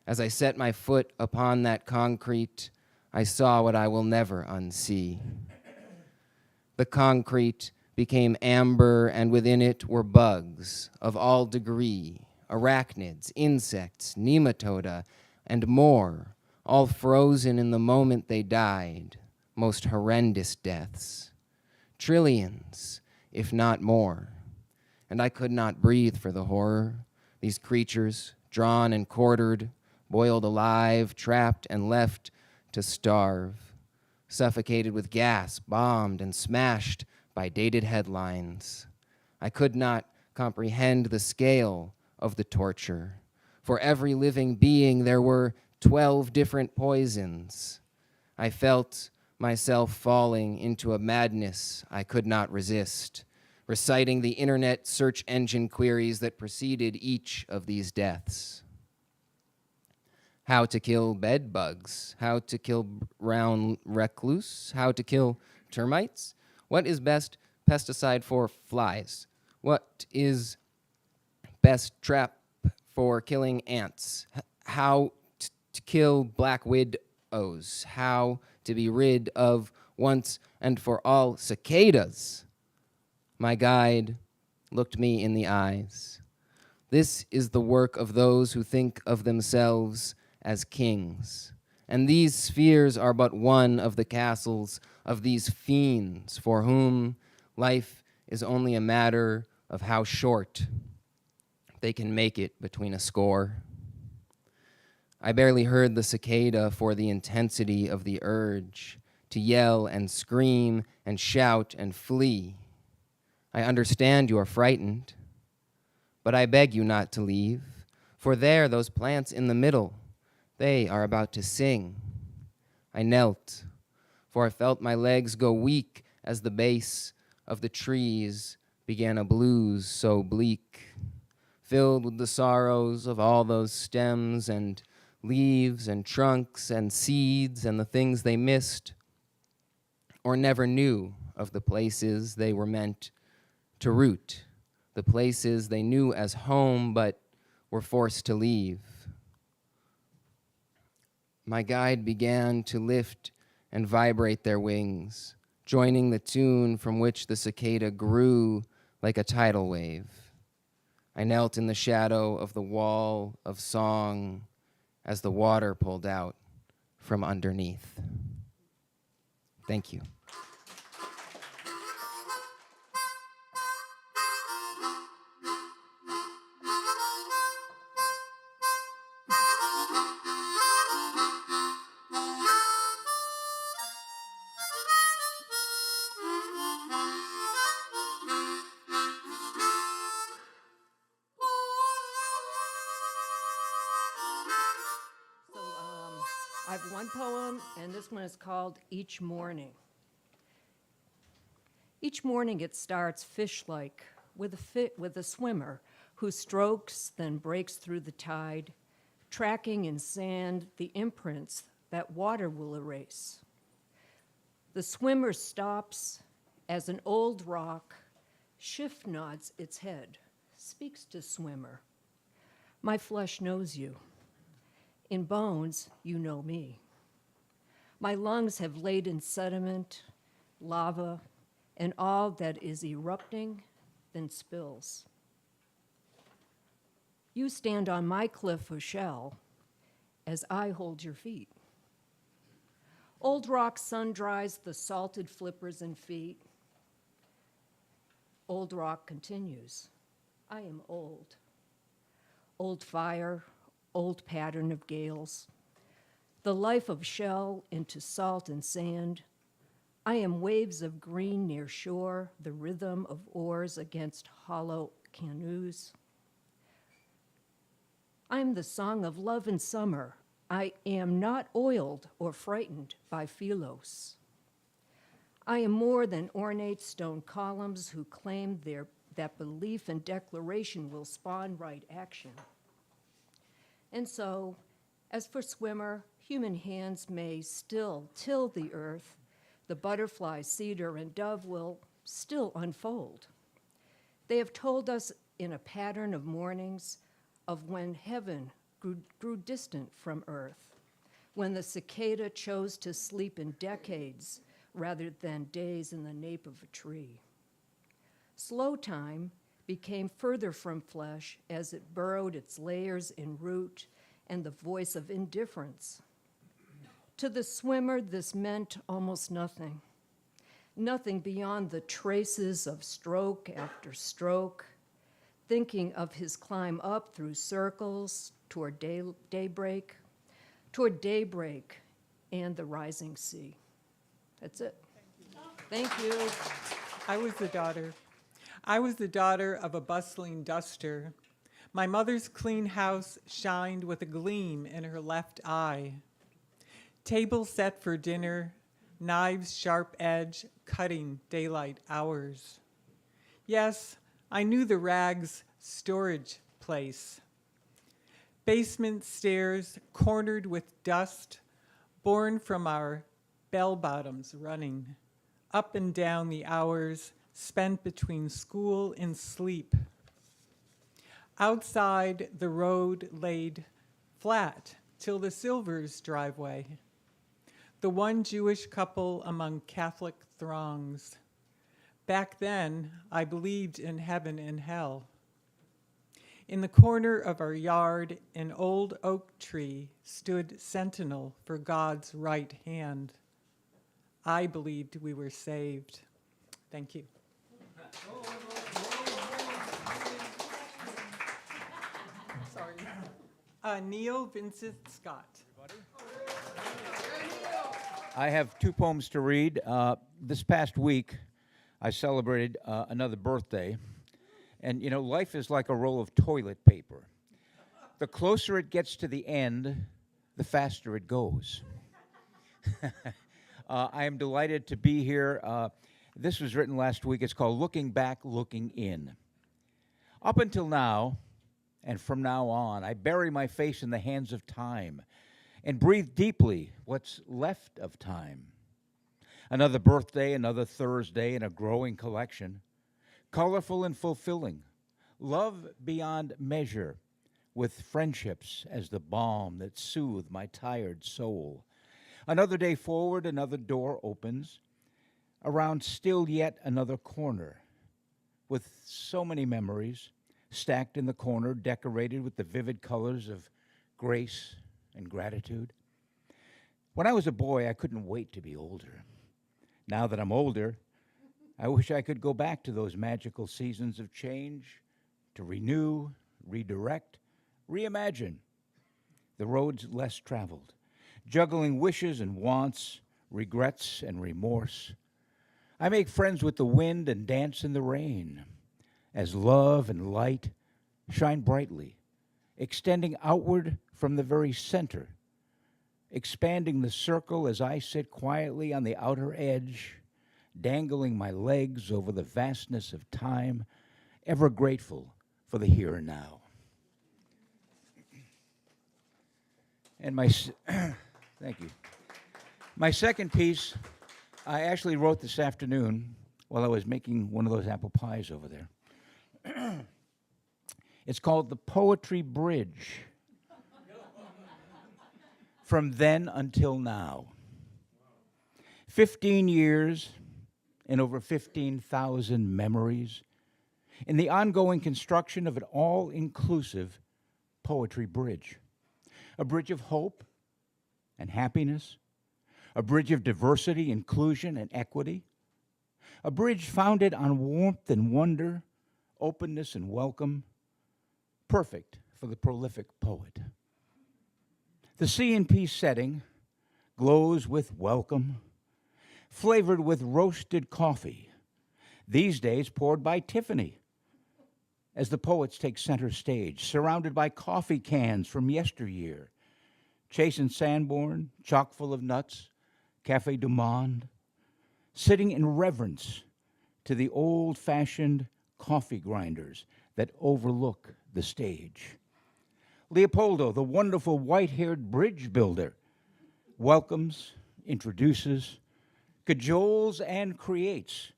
As I set my foot upon that concrete, I saw what I will never unsee. The concrete became amber, and within it were bugs of all degree, arachnids, insects, nematoda, and more, all frozen in the moment they died, most horrendous deaths. Trillions, if not more. And I could not breathe for the horror. These creatures, drawn and quartered, boiled alive, trapped and left to starve, suffocated with gas, bombed and smashed by dated headlines. I could not comprehend the scale of the torture. For every living being, there were 12 different poisons. I felt myself falling into a madness I could not resist, reciting the internet search engine queries that preceded each of these deaths. How to kill bed bugs, how to kill brown recluse, how to kill termites. What is best pesticide for flies? What is best trap for killing ants? How to kill black widows? How to be rid of once and for all cicadas? My guide looked me in the eyes. This is the work of those who think of themselves as kings. And these spheres are but one of the castles of these fiends for whom life is only a matter of how short they can make it between a score. I barely heard the cicada for the intensity of the urge to yell and scream and shout and flee. I understand you are frightened, but I beg you not to leave, for there, those plants in the middle, they are about to sing. I knelt, for I felt my legs go weak as the base of the trees began a blues so bleak, filled with the sorrows of all those stems and leaves and trunks and seeds and the things they missed or never knew of the places they were meant to root the places they knew as home but were forced to leave. My guide began to lift and vibrate their wings, joining the tune from which the cicada grew like a tidal wave. I knelt in the shadow of the wall of song as the water pulled out from underneath. Thank you. I have one poem, and this one is called Each Morning. Each morning it starts fish-like with a swimmer who strokes, then breaks through the tide, tracking in sand the imprints that water will erase. The swimmer stops as an old rock shift nods its head, speaks to swimmer. My flesh knows you. In bones, you know me. My lungs have laid in sediment, lava, and all that is erupting, then spills. You stand on my cliff of shell as I hold your feet. Old rock sun dries the salted flippers and feet. Old rock continues. I am old. Old fire, old pattern of gales, the life of shell into salt and sand. I am waves of green near shore, the rhythm of oars against hollow canoes. I am the song of love and summer. I am not oiled or frightened by Philos. I am more than ornate stone columns who claim that belief and declaration will spawn right action. And so, as for swimmer, human hands may still till the earth, the butterfly, cedar, and dove will still unfold. They have told us in a pattern of mornings of when heaven grew distant from earth, when the cicada chose to sleep in decades rather than days in the nape of a tree. Slow time became further from flesh as it burrowed its layers in root and the voice of indifference. To the swimmer, this meant almost nothing. Nothing beyond the traces of stroke after stroke, thinking of his climb up through circles toward daybreak and the rising sea. That's it. Thank you. I was the daughter of a bustling duster. My mother's clean house shined with a gleam in her left eye. Table set for dinner, knives sharp edge, cutting daylight hours. Yes, I knew the rags storage place. Basement stairs cornered with dust, born from our bell bottoms running, up and down the hours spent between school and sleep. Outside, the road laid flat till the Silvers' driveway, the one Jewish couple among Catholic throngs. Back then, I believed in heaven and hell. In the corner of our yard, an old oak tree stood sentinel for God's right hand. I believed we were saved. Thank you. Sorry. Neil Vincent Scott. I have two poems to read. This past week, I celebrated another birthday. And, you know, life is like a roll of toilet paper. The closer it gets to the end, the faster it goes. I am delighted to be here. This was written last week. It's called Looking Back, Looking In. Up until now, and from now on, I bury my face in the hands of time and breathe deeply what's left of time. Another birthday, another Thursday, and a growing collection. Colorful and fulfilling, love beyond measure, with friendships as the balm that soothe my tired soul. Another day forward, another door opens, around still yet another corner, with so many memories, stacked in the corner, decorated with the vivid colors of grace and gratitude. When I was a boy, I couldn't wait to be older. Now that I'm older, I wish I could go back to those magical seasons of change, to renew, redirect, reimagine the roads less traveled, juggling wishes and wants, regrets and remorse. I make friends with the wind and dance in the rain as love and light shine brightly, extending outward from the very center, expanding the circle as I sit quietly on the outer edge, dangling my legs over the vastness of time, ever grateful for the here and now. And thank you. My second piece, I actually wrote this afternoon while I was making one of those apple pies over there. It's called The Poetry Bridge. From then until now. 15 years and over 15,000 memories in the ongoing construction of an all-inclusive poetry bridge. A bridge of hope and happiness, a bridge of diversity, inclusion, and equity, a bridge founded on warmth and wonder, openness and welcome, perfect for the prolific poet. The C&P setting glows with welcome, flavored with roasted coffee, these days poured by Tiffany, as the poets take center stage, surrounded by coffee cans from yesteryear, Chase and Sanborn, chock full of nuts, Café du Monde, sitting in reverence to the old-fashioned coffee grinders that overlook the stage. Leopoldo, the wonderful white-haired bridge builder, welcomes, introduces, cajoles, and creates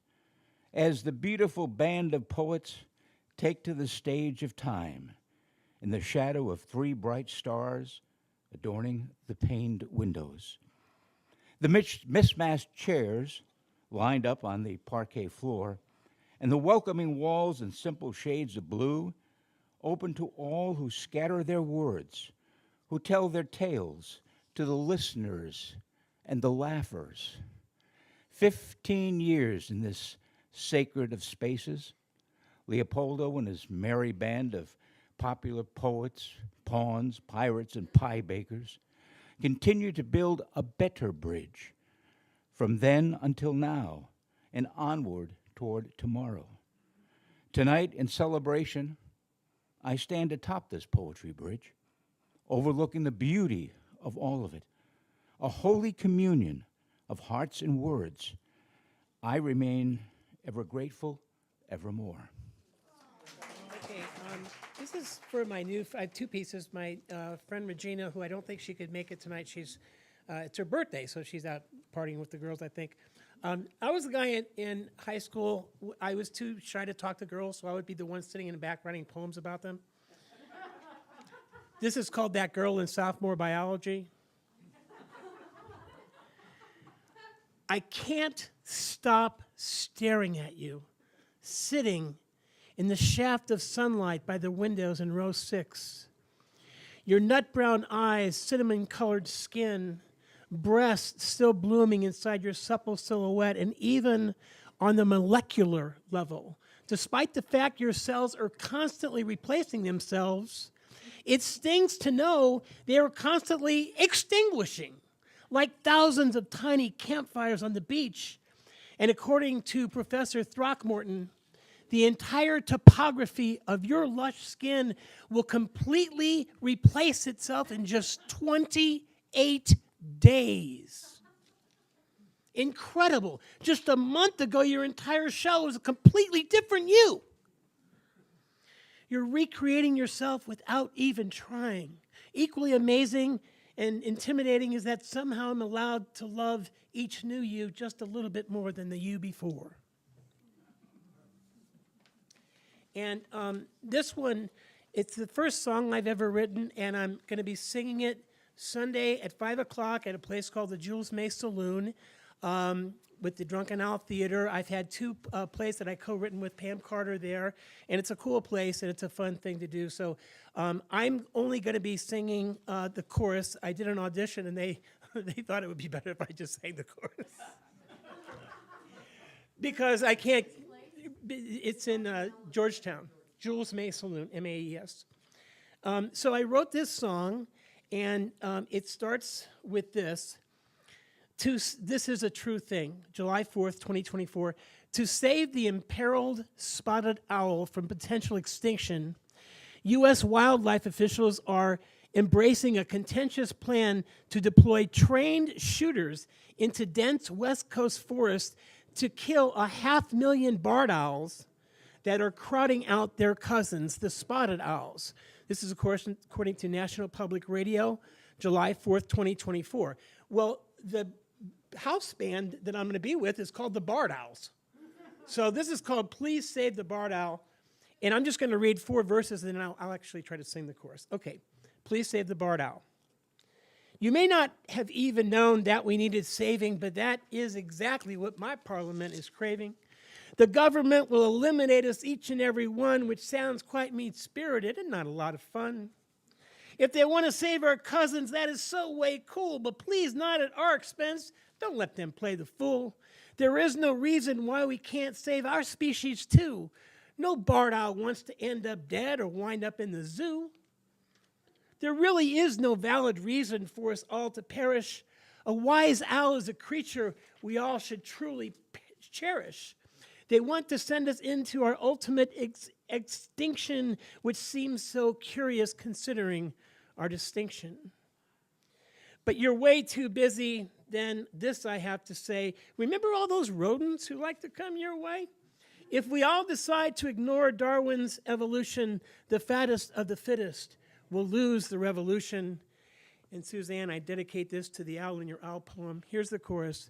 as the beautiful band of poets take to the stage of time in the shadow of 3 bright stars adorning the paned windows. The mismatched chairs lined up on the parquet floor and the welcoming walls in simple shades of blue open to all who scatter their words, who tell their tales to the listeners and the laughers. 15 years in this sacred of spaces, Leopoldo and his merry band of popular poets, pawns, pirates, and pie bakers continue to build a better bridge from then until now and onward toward tomorrow. Tonight, in celebration, I stand atop this poetry bridge, overlooking the beauty of all of it, a holy communion of hearts and words. I remain ever grateful, evermore. Okay, this is for my I have 2 pieces. My friend Regina, who I don't think she could make it tonight, it's her birthday, so she's out partying with the girls, I think. I was the guy in high school. I was too shy to talk to girls, so I would be the one sitting in the back writing poems about them. This is called That Girl in Sophomore Biology. I can't stop staring at you, sitting in the shaft of sunlight by the windows in row 6. Your nut brown eyes, cinnamon-colored skin, breasts still blooming inside your supple silhouette, and even on the molecular level, despite the fact your cells are constantly replacing themselves, it stings to know they are constantly extinguishing, like thousands of tiny campfires on the beach. And according to Professor Throckmorton, the entire topography of your lush skin will completely replace itself in just 28 days. Incredible. Just a month ago, your entire shell was a completely different you. You're recreating yourself without even trying. Equally amazing and intimidating is that somehow I'm allowed to love each new you just a little bit more than the you before. And this one, it's the first song I've ever written, and I'm going to be singing it Sunday at 5 o'clock at a place called the Jules May Saloon with the Drunken Owl Theater. I've had two plays that I co-written with Pam Carter there, and it's a cool place, and it's a fun thing to do. So I'm only going to be singing the chorus. I did an audition, and they thought it would be better if I just sang the chorus. Because I can't, it's in Georgetown, Jules May Saloon, M-A-E-S. So I wrote this song, and it starts with this. This is a true thing, July 4th, 2024. To save the imperiled spotted owl from potential extinction, U.S. wildlife officials are embracing a contentious plan to deploy trained shooters into dense West Coast forests to kill 500,000 barred owls that are crowding out their cousins, the spotted owls. This is, of course, according to National Public Radio, July 4th, 2024. Well, the house band that I'm going to be with is called the Barred Owls. So this is called Please Save the Barred Owl. And I'm just going to read 4 verses, and then I'll actually try to sing the chorus. Okay. Please save the barred owl. You may not have even known that we needed saving, but that is exactly what my parliament is craving. The government will eliminate us each and every one, which sounds quite mean-spirited and not a lot of fun. If they want to save our cousins, that is so way cool, but please not at our expense. Don't let them play the fool. There is no reason why we can't save our species too. No barred owl wants to end up dead or wind up in the zoo. There really is no valid reason for us all to perish. A wise owl is a creature we all should truly cherish. They want to send us into our ultimate extinction, which seems so curious considering our distinction. But you're way too busy, then this I have to say. Remember all those rodents who like to come your way? If we all decide to ignore Darwin's evolution, the fattest of the fittest will lose the revolution. And Suzanne, I dedicate this to the owl in your owl poem. Here's the chorus.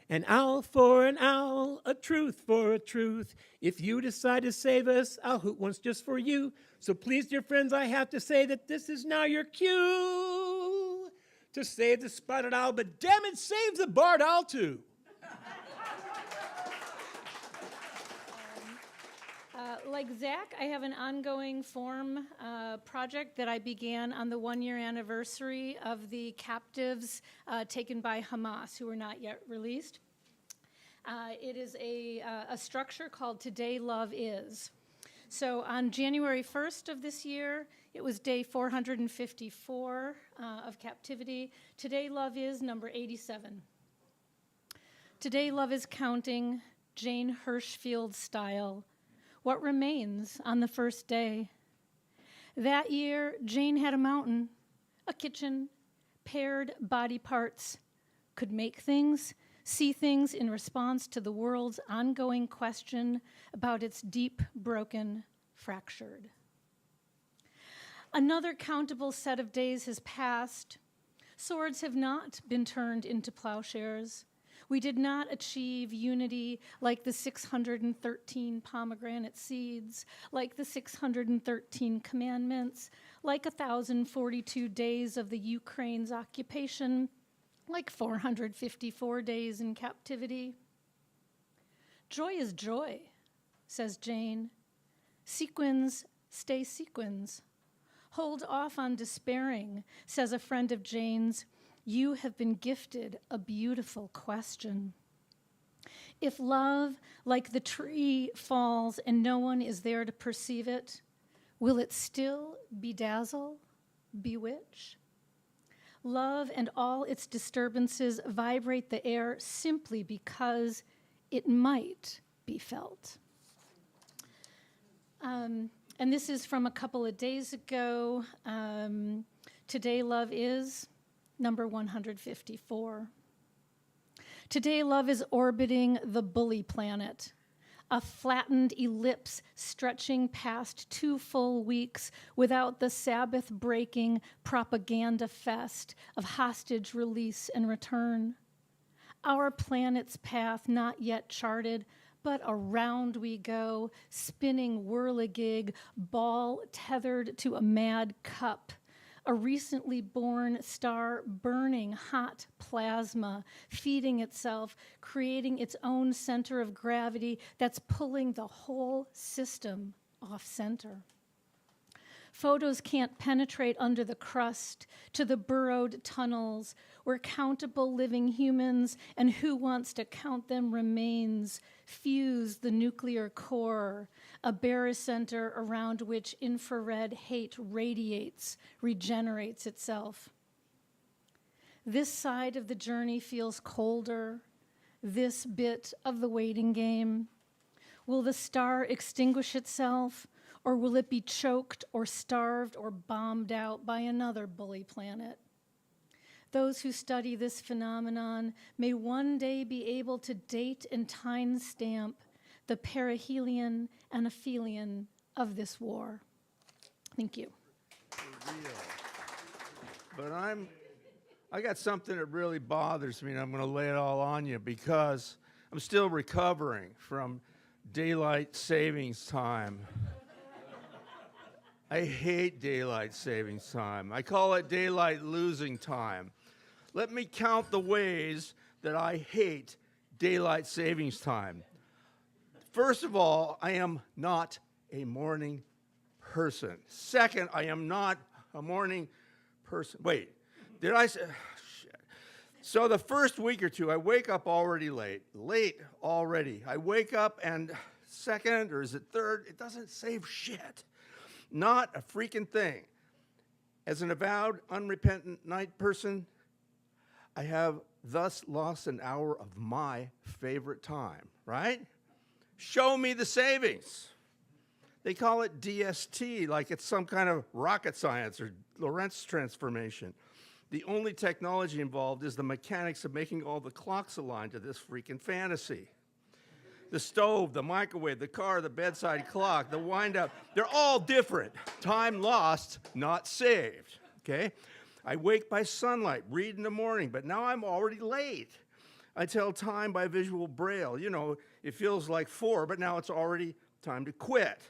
An owl for an owl, a truth for a truth. If you decide to save us, I'll hoot once just for you. So please, dear friends, I have to say that this is now your cue to save the spotted owl, but damn it, save the barred owl too. Like Zach, I have an ongoing form project that I began on the 1-year anniversary of the captives taken by Hamas, who are not yet released. It is a structure called Today Love Is. So on January 1st of this year, it was day 454 of captivity. Today Love Is number 87. Today Love is counting, Jane Hirshfield style. What remains on the first day? That year, Jane had a mountain, a kitchen, paired body parts, could make things, see things in response to the world's ongoing question about its deep, broken, fractured. Another countable set of days has passed. Swords have not been turned into plowshares. We did not achieve unity like the 613 pomegranate seeds, like the 613 commandments, like 1,042 days of the Ukraine's occupation, like 454 days in captivity. Joy is joy, says Jane. Sequins stay sequins. Hold off on despairing, says a friend of Jane's. You have been gifted a beautiful question. If love, like the tree, falls and no one is there to perceive it, will it still bedazzle, bewitch? Love and all its disturbances vibrate the air simply because it might be felt. And this is from a couple of days ago. Today Love Is number 154. Today, love is orbiting the bully planet, a flattened ellipse stretching past 2 full weeks without the Sabbath-breaking propaganda fest of hostage release and return. Our planet's path not yet charted, but around we go, spinning whirligig, ball tethered to a mad cup. A recently born star burning hot plasma, feeding itself, creating its own center of gravity that's pulling the whole system off center. Photos can't penetrate under the crust to the burrowed tunnels where countable living humans and who wants to count them remains fuse the nuclear core, a barycenter around which infrared hate radiates, regenerates itself. This side of the journey feels colder, this bit of the waiting game. Will the star extinguish itself? Or will it be choked or starved or bombed out by another bully planet? Those who study this phenomenon may one day be able to date and timestamp the perihelion and aphelion of this war. Thank you. But I got something that really bothers me, and I'm going to lay it all on you because I'm still recovering from daylight savings time. I hate daylight savings time. I call it daylight losing time. Let me count the ways that I hate daylight savings time. First of all, I am not a morning person. Second, I am not a morning person. Wait, did I say? Shit. So the first week or two, I wake up already late already. I wake up and second, or is it third? It doesn't save shit. Not a freaking thing. As an avowed, unrepentant night person, I have thus lost an hour of my favorite time, right? Show me the savings. They call it DST, like it's some kind of rocket science or Lorentz transformation. The only technology involved is the mechanics of making all the clocks align to this freaking fantasy. The stove, the microwave, the car, the bedside clock, the wind-up, they're all different. Time lost, not saved, okay? I wake by sunlight, read in the morning, but now I'm already late. I tell time by visual braille. You know, it feels like 4, but now it's already time to quit.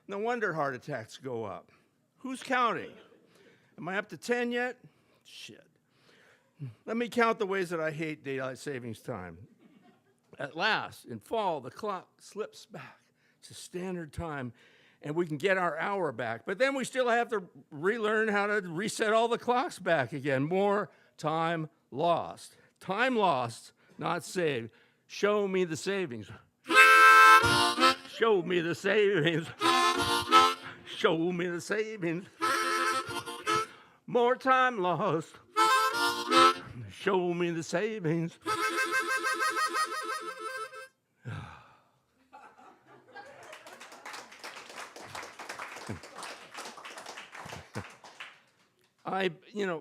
No wonder heart attacks go up. Who's counting? Am I up to 10 yet? Shit. Let me count the ways that I hate daylight savings time. At last, in fall, the clock slips back to standard time, and we can get our hour back. But then we still have to relearn how to reset all the clocks back again. More time lost. Time lost, not saved. Show me the savings. Show me the savings. Show me the savings. More time lost. Show me the savings.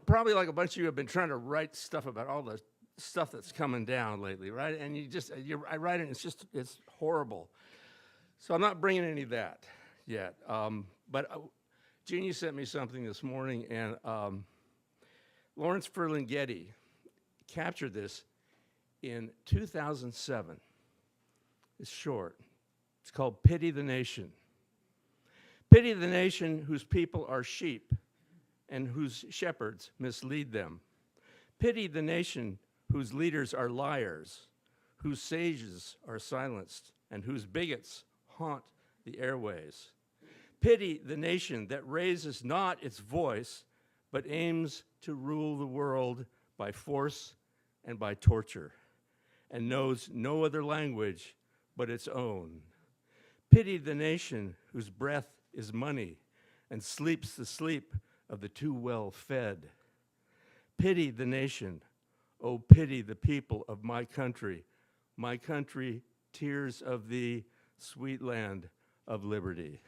Probably like a bunch of you have been trying to write stuff about all the stuff that's coming down lately, right? And I write it, and it's horrible. So I'm not bringing any of that yet. But Jeannie sent me something this morning, and Lawrence Ferlinghetti captured this in 2007. It's short. It's called Pity the Nation. Pity the nation whose people are sheep and whose shepherds mislead them. Pity the nation whose leaders are liars, whose sages are silenced, and whose bigots haunt the airways. Pity the nation that raises not its voice, but aims to rule the world by force and by torture, and knows no other language but its own. Pity the nation whose breath is money and sleeps the sleep of the too well fed. Pity the nation, oh pity the people of my country, tears of thee, sweet land of liberty.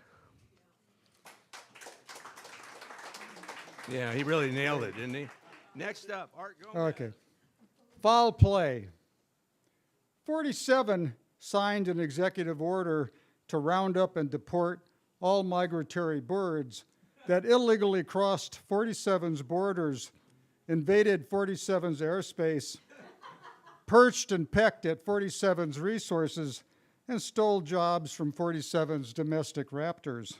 Yeah, he really nailed it, didn't he? Next up, Art Gomez. Okay. Foul play. 47 signed an executive order to round up and deport all migratory birds that illegally crossed 47's borders, invaded 47's airspace, perched and pecked at 47's resources, and stole jobs from 47's domestic raptors.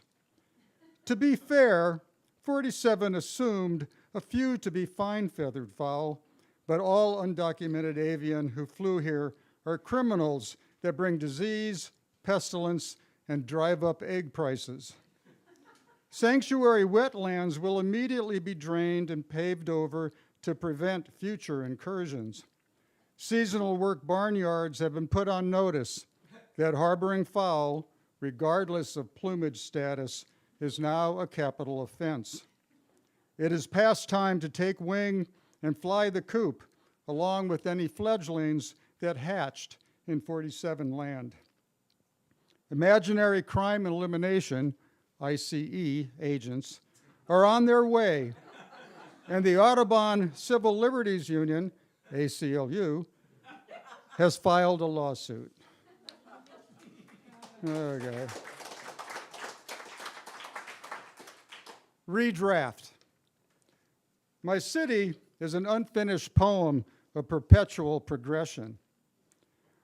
To be fair, 47 assumed a few to be fine-feathered fowl, but all undocumented avian who flew here are criminals that bring disease, pestilence, and drive up egg prices. Sanctuary wetlands will immediately be drained and paved over to prevent future incursions. Seasonal work barnyards have been put on notice that harboring fowl, regardless of plumage status, is now a capital offense. It is past time to take wing and fly the coop, along with any fledglings that hatched in 47 land. Imaginary crime elimination, ICE agents, are on their way, and the Audubon Civil Liberties Union, ACLU, has filed a lawsuit. Okay. Redraft. My city is an unfinished poem of perpetual progression.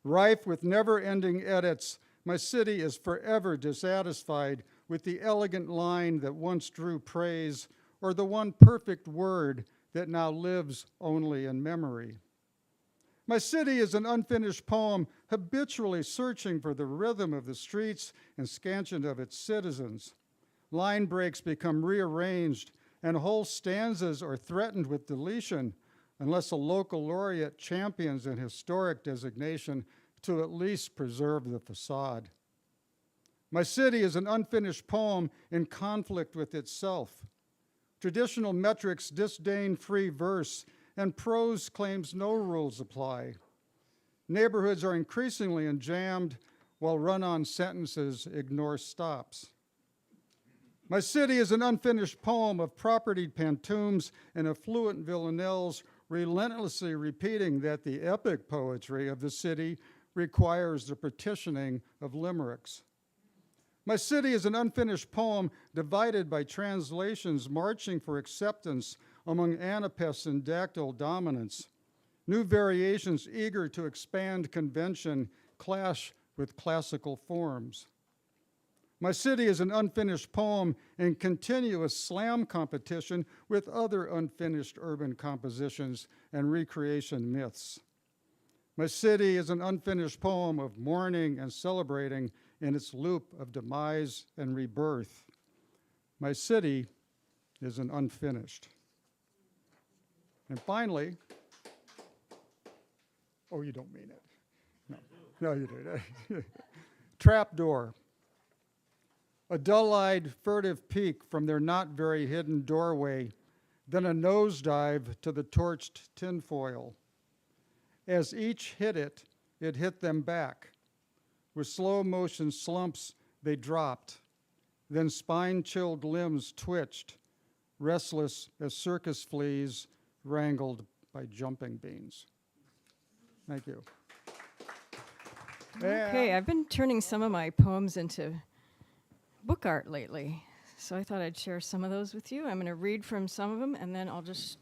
Rife with never-ending edits, my city is forever dissatisfied with the elegant line that once drew praise or the one perfect word that now lives only in memory. My city is an unfinished poem habitually searching for the rhythm of the streets and scansion of its citizens. Line breaks become rearranged and whole stanzas are threatened with deletion unless a local laureate champions an historic designation to at least preserve the facade. My city is an unfinished poem in conflict with itself. Traditional metrics disdain free verse, and prose claims no rules apply. Neighborhoods are increasingly enjammed, while run-on sentences ignore stops. My city is an unfinished poem of propertied pantoums and affluent villanelles relentlessly repeating that the epic poetry of the city requires the petitioning of limericks. My city is an unfinished poem divided by translations marching for acceptance among anapests and dactyl dominants. New variations eager to expand convention clash with classical forms. My city is an unfinished poem in continuous slam competition with other unfinished urban compositions and recreation myths. My city is an unfinished poem of mourning and celebrating in its loop of demise and rebirth. My city is an unfinished. And finally, oh, you don't mean it. No, you do. Trapdoor. A dull-eyed, furtive peek from their not very hidden doorway, then a nosedive to the torched tinfoil. As each hit it, it hit them back. With slow motion slumps, they dropped. Then spine-chilled limbs twitched, restless as circus fleas wrangled by jumping beans. Thank you. Okay, I've been turning some of my poems into book art lately, so I thought I'd share some of those with you. I'm going to read from some of them, and then I'll just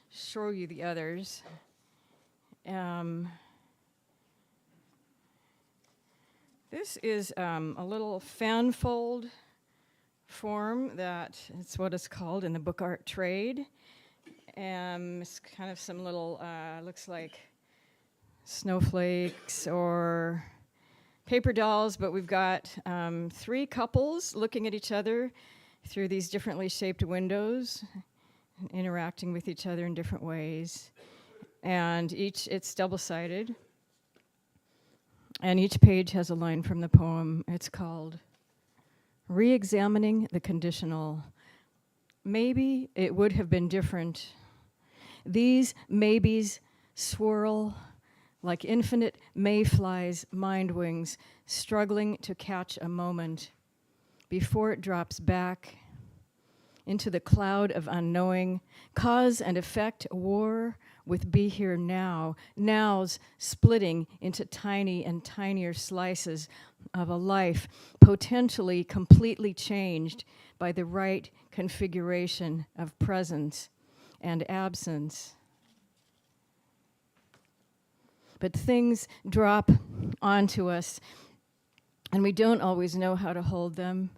show you the others. This is a little fanfold form that it's what it's called in the book art trade. It's kind of some little, looks like snowflakes or paper dolls, but we've got 3 couples looking at each other through these differently shaped windows, interacting with each other in different ways. And it's double-sided. And each page has a line from the poem. It's called Re-Examining the Conditional. Maybe it would have been different. These maybes swirl like infinite mayflies' mind wings, struggling to catch a moment before it drops back into the cloud of unknowing. Cause and effect war with be here now, nows splitting into tiny and tinier slices of a life potentially completely changed by the right configuration of presence and absence. But things drop onto us and we don't always know how to hold them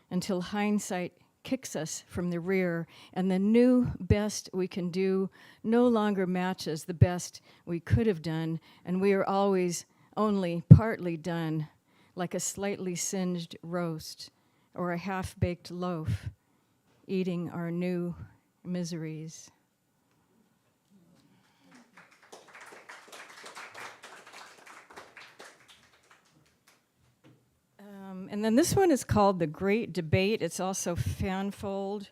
until hindsight kicks us from the rear, and the new best we can do no longer matches the best we could have done, and we are always only partly done, like a slightly singed roast or a half-baked loaf, eating our new miseries. And then this one is called The Great Debate. It's also fan-fold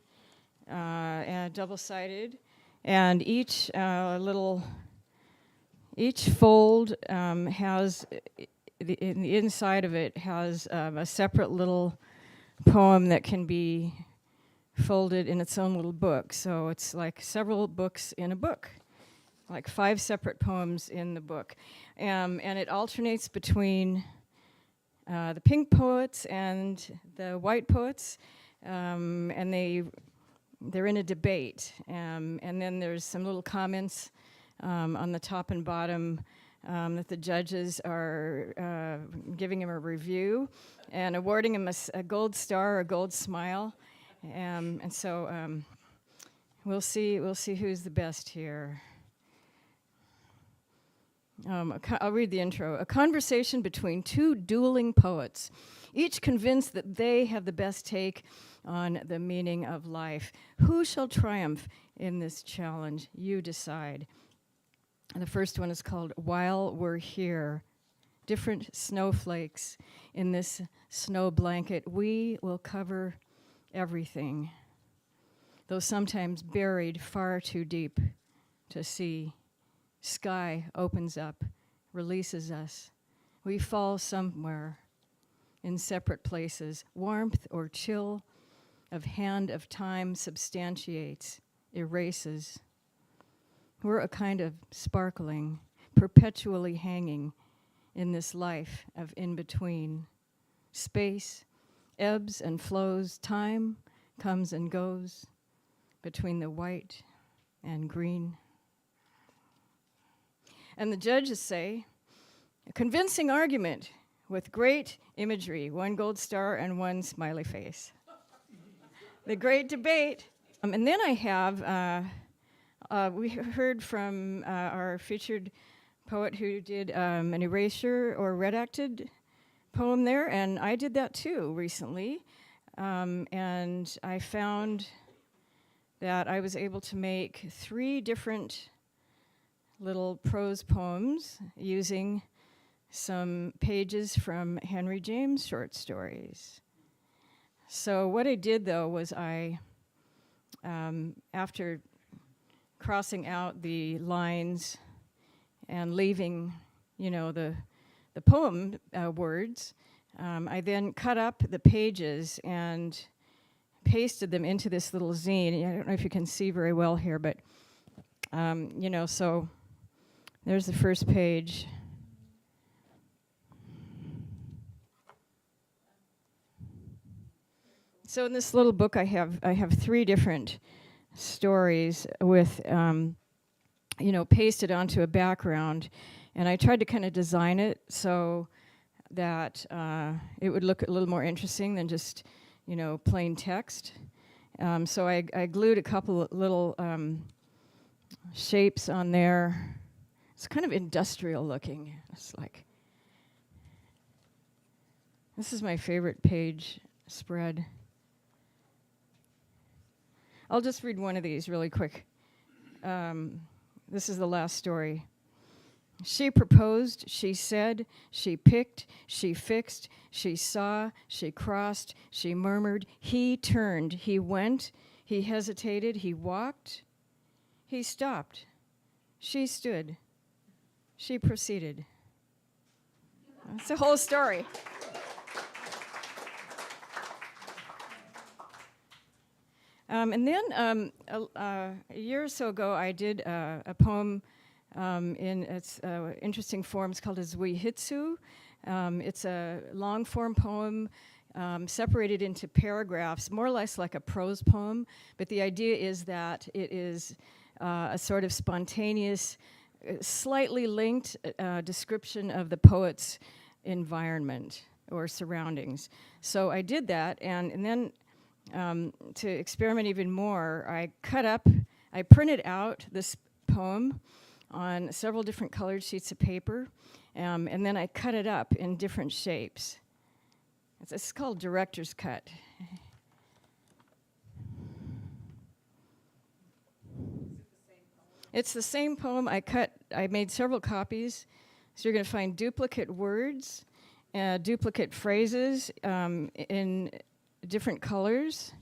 and double-sided. And each fold has, in the inside of it has a separate little poem that can be folded in its own little book. So it's like several books in a book, like 5 separate poems in the book. And it alternates between the pink poets and the white poets, and they're in a debate. And then there's some little comments on the top and bottom that the judges are giving him a review and awarding him a gold star or a gold smile. And so we'll see who's the best here. I'll read the intro. A conversation between 2 dueling poets, each convinced that they have the best take on the meaning of life. Who shall triumph in this challenge? You decide. And the first one is called While We're Here. Different snowflakes in this snow blanket. We will cover everything, though sometimes buried far too deep to see. Sky opens up, releases us. We fall somewhere in separate places. Warmth or chill of hand of time substantiates, erases. We're a kind of sparkling, perpetually hanging in this life of in-between. Space ebbs and flows, time comes and goes between the white and green. And the judges say, a convincing argument with great imagery, 1 gold star and 1 smiley face. The Great Debate. And then I have, we heard from our featured poet who did an erasure or redacted poem there, and I did that too recently. And I found that I was able to make 3 different little prose poems using some pages from Henry James short stories. So what I did, though, was I, after crossing out the lines and leaving, the poem words, I then cut up the pages and pasted them into this little zine. I don't know if you can see very well here, but, so there's the first page. So in this little book, I have 3 different stories with, pasted onto a background, and I tried to kind of design it so that it would look a little more interesting than just, plain text. So I glued a couple of little shapes on there. It's kind of industrial looking. It's like, this is my favorite page spread. I'll just read one of these really quick. This is the last story. She proposed, she said, she picked, she fixed, she saw, she crossed, she murmured, he turned, he went, he hesitated, he walked, he stopped, she stood, she proceeded. That's the whole story. And then a year or so ago, I did a poem in its interesting form. It's called a Zuihitsu. It's a long-form poem separated into paragraphs, more or less like a prose poem. But the idea is that it is a sort of spontaneous, slightly linked description of the poet's environment or surroundings. So I did that, and then to experiment even more, I printed out this poem on several different colored sheets of paper, and then I cut it up in different shapes. It's called director's cut. It's the same poem. I made several copies, so you're going to find duplicate words, duplicate phrases in different colors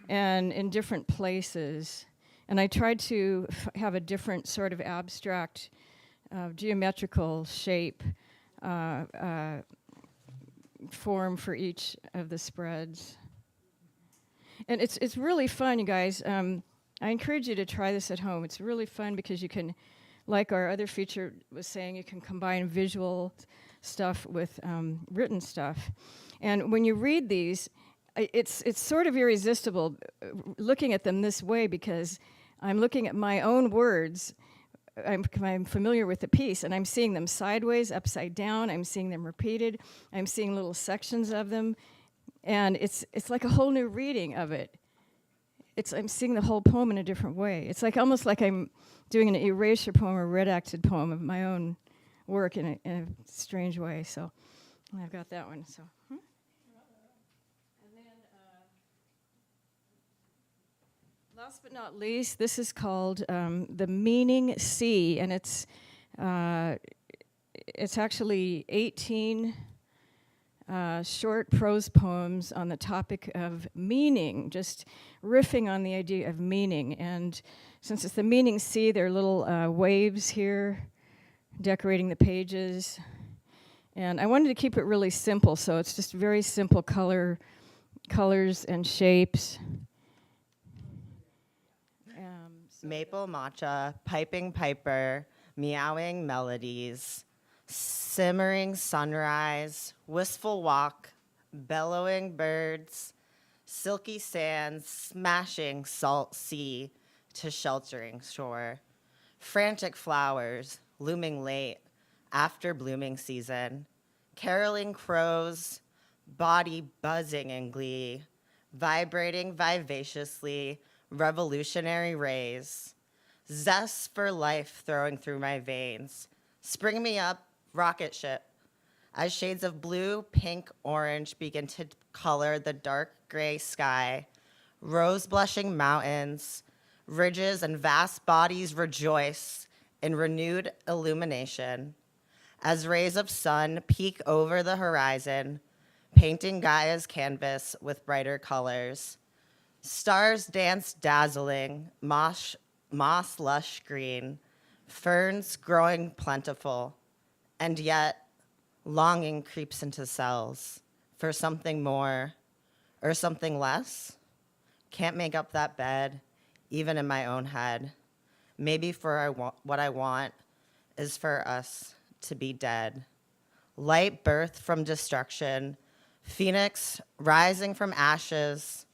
and in different places. And I tried to have a different sort of abstract geometrical shape form for each of the spreads. And it's really fun, you guys. I encourage you to try this at home. It's really fun because you can, like our other feature was saying, you can combine visual stuff with written stuff. And when you read these, it's sort of irresistible looking at them this way, because I'm looking at my own words. I'm familiar with the piece, and I'm seeing them sideways, upside down. I'm seeing them repeated. I'm seeing little sections of them, and it's like a whole new reading of it. I'm seeing the whole poem in a different way. It's like almost like I'm doing an erasure poem or redacted poem of my own work in a strange way. So I've got that one. So. And then, last but not least, this is called The Meaning C, and it's actually 18 short prose poems on the topic of meaning, just riffing on the idea of meaning. And since it's the meaning C, there are little waves here decorating the pages. And I wanted to keep it really simple, so it's just very simple colors and shapes. Maple matcha, piping piper, meowing melodies, simmering sunrise, wistful walk, bellowing birds, silky sands, smashing salt sea to sheltering shore, frantic flowers, looming late, after blooming season, caroling crows, body buzzing in glee, vibrating vivaciously, revolutionary rays, zest for life throwing through my veins, spring me up, rocket ship, as shades of blue, pink, orange begin to color the dark gray sky, rose blushing mountains, ridges and vast bodies rejoice in renewed illumination, as rays of sun peek over the horizon, painting Gaia's canvas with brighter colors. Stars dance dazzling, moss lush green, ferns growing plentiful, and yet longing creeps into cells for something more or something less. Can't make up that bed, even in my own head. Maybe what I want is for us to be dead. Light birth from destruction, phoenix rising from ashes,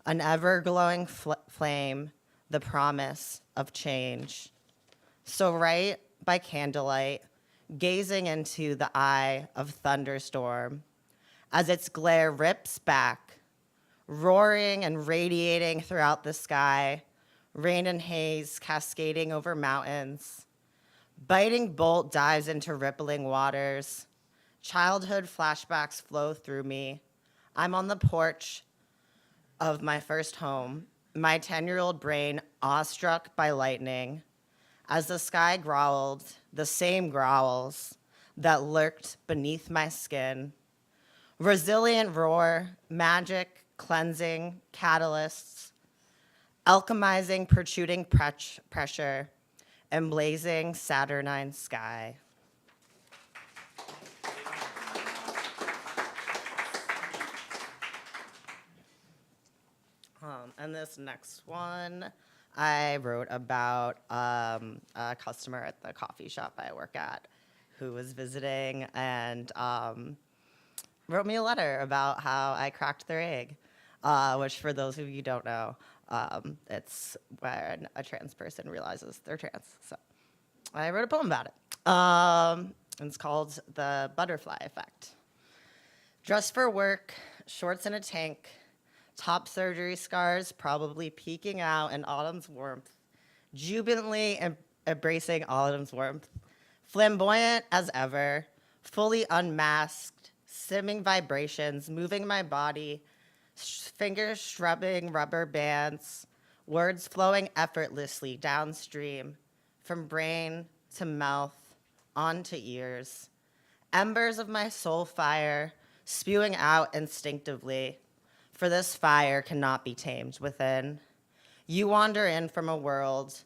an ever-glowing flame, the promise of change. So right by candlelight, gazing into the eye of thunderstorm, as its glare rips back, roaring and radiating throughout the sky, rain and haze cascading over mountains. Biting bolt dives into rippling waters. Childhood flashbacks flow through me. I'm on the porch of my first home, my 10-year-old brain awestruck by lightning, as the sky growled, the same growls that lurked beneath my skin. Resilient roar, magic, cleansing, catalysts, alchemizing, protruding pressure, and blazing Saturnine sky. And this next one, I wrote about a customer at the coffee shop I work at who was visiting and wrote me a letter about how I cracked their egg, which for those of you who don't know, it's when a trans person realizes they're trans. So I wrote a poem about it. And it's called The Butterfly Effect. Dressed for work, shorts and a tank, top surgery scars probably peeking out in autumn's warmth, jubilantly embracing autumn's warmth, flamboyant as ever, fully unmasked, simming vibrations, moving my body, fingers scrubbing rubber bands, words flowing effortlessly downstream, from brain to mouth, onto ears, embers of my soul fire spewing out instinctively, for this fire cannot be tamed within. You wander in from a world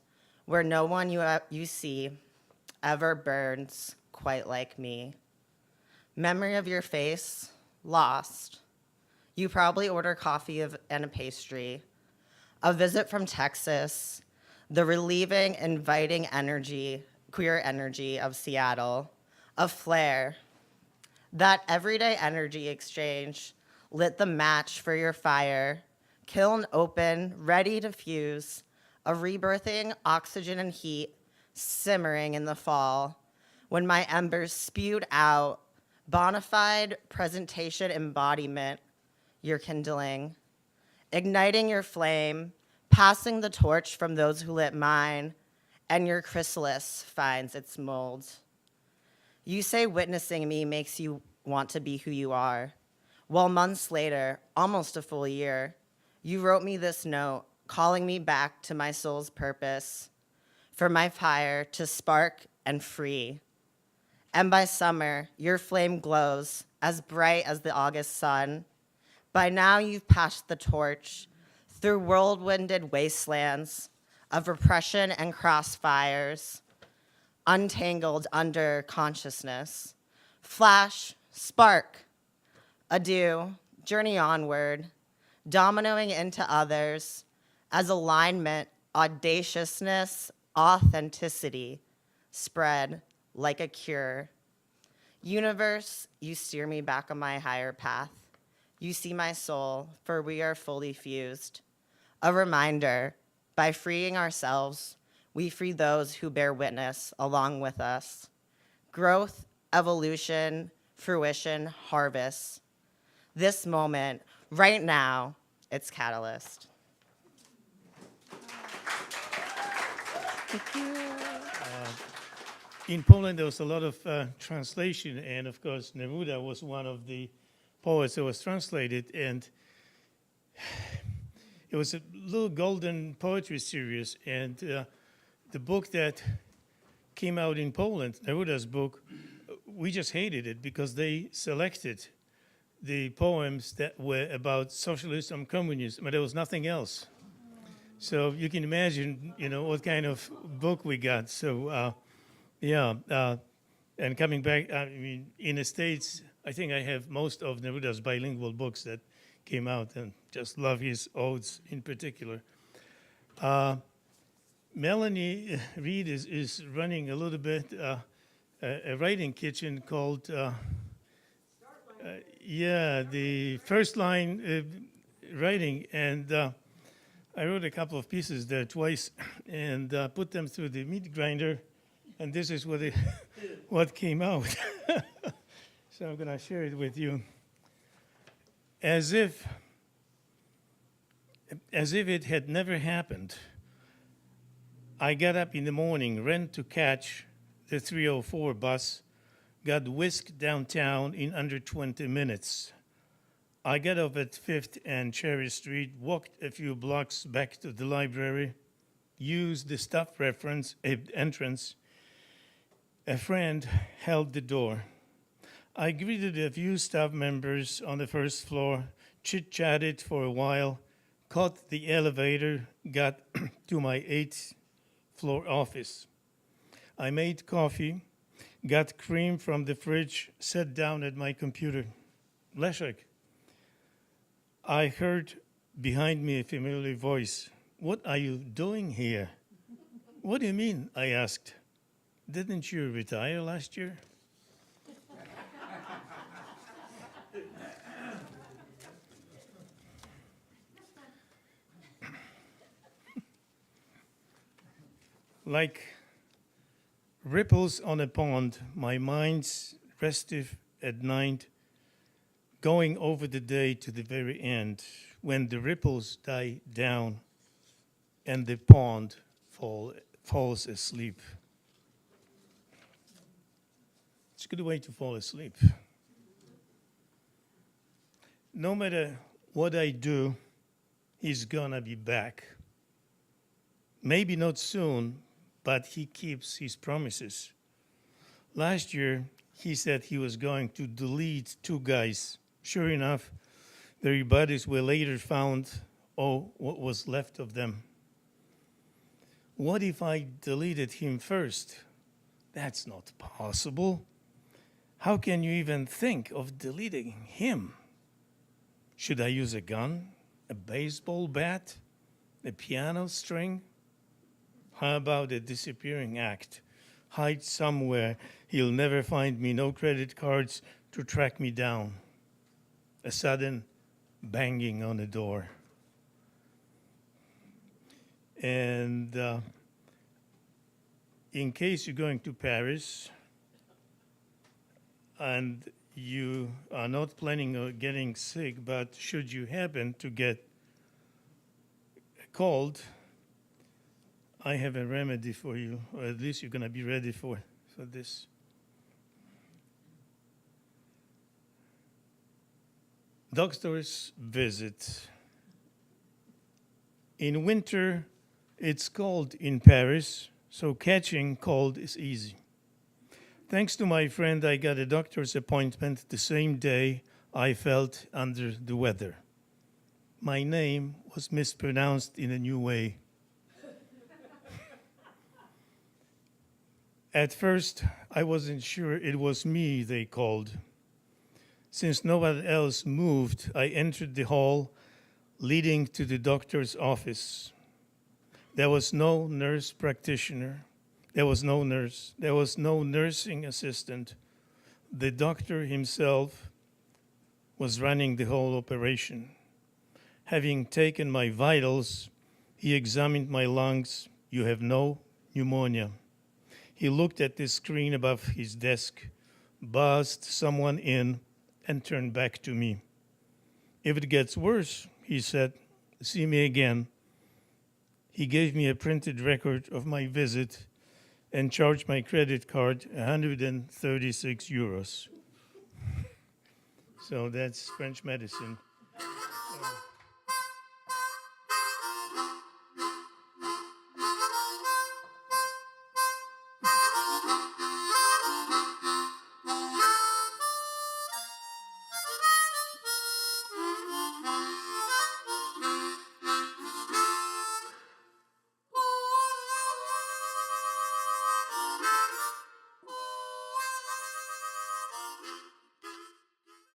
where no one you see ever burns quite like me. Memory of your face, lost. You probably order coffee and a pastry. A visit from Texas, the relieving, inviting energy, queer energy of Seattle, a flare. That everyday energy exchange lit the match for your fire, kiln open, ready to fuse, a rebirthing oxygen and heat simmering in the fall, when my embers spewed out, bona fide presentation embodiment, your kindling, igniting your flame, passing the torch from those who lit mine, and your chrysalis finds its mold. You say witnessing me makes you want to be who you are. Well, months later, almost a full year, you wrote me this note, calling me back to my soul's purpose, for my fire to spark and free. And by summer, your flame glows as bright as the August sun. By now, you've passed the torch through whirlwinded wastelands of repression and crossfires, untangled under consciousness. Flash, spark, adieu, journey onward, dominoing into others as alignment, audaciousness, authenticity spread like a cure. Universe, you steer me back on my higher path. You see my soul, for we are fully fused. A reminder, by freeing ourselves, we free those who bear witness along with us. Growth, evolution, fruition, harvest. This moment, right now, it's Catalyst. In Poland, there was a lot of translation, and of course, Neruda was one of the poets that was translated, and it was a little golden poetry series, and the book that came out in Poland, Neruda's book, we just hated it because they selected the poems that were about socialism and communism, but there was nothing else. So you can imagine, what kind of book we got. So, and coming back, I mean, in the States, I think I have most of Neruda's bilingual books that came out, and just love his odes in particular. Melanie Reed is running a little bit a writing kitchen called, the First Line Writing, and I wrote a couple of pieces there twice and put them through the meat grinder, and this is what came out. So I'm going to share it with you. As if it had never happened, I got up in the morning, ran to catch the 304 bus, got whisked downtown in under 20 minutes. I got off at 5th and Cherry Street, walked a few blocks back to the library, used the staff entrance. A friend held the door. I greeted a few staff members on the first floor, chit-chatted for a while, caught the elevator, got to my 8th floor office. I made coffee, got cream from the fridge, sat down at my computer. Leshek. I heard behind me a familiar voice. What are you doing here? What do you mean? I asked. Didn't you retire last year? Like ripples on a pond, my mind's restive at night, going over the day to the very end, when the ripples die down and the pond falls asleep. It's a good way to fall asleep. No matter what I do, he's gonna be back. Maybe not soon, but he keeps his promises. Last year, he said he was going to delete 2 guys. Sure enough, their bodies were later found, or what was left of them. What if I deleted him first? That's not possible. How can you even think of deleting him? Should I use a gun, a baseball bat, a piano string? How about a disappearing act? Hide somewhere, he'll never find me, no credit cards to track me down. A sudden banging on the door. And in case you're going to Paris and you are not planning on getting sick, but should you happen to get a cold, I have a remedy for you, or at least you're going to be ready for this. Doctor's visit. In winter, it's cold in Paris, so catching cold is easy. Thanks to my friend, I got a doctor's appointment the same day I felt under the weather. My name was mispronounced in a new way. At first, I wasn't sure it was me they called. Since nobody else moved, I entered the hall leading to the doctor's office. There was no nurse practitioner. There was no nurse. There was no nursing assistant. The doctor himself was running the whole operation. Having taken my vitals, he examined my lungs. You have no pneumonia. He looked at the screen above his desk, buzzed someone in, and turned back to me. If it gets worse, he said, see me again. He gave me a printed record of my visit and charged my credit card 136 euros. So that's French medicine.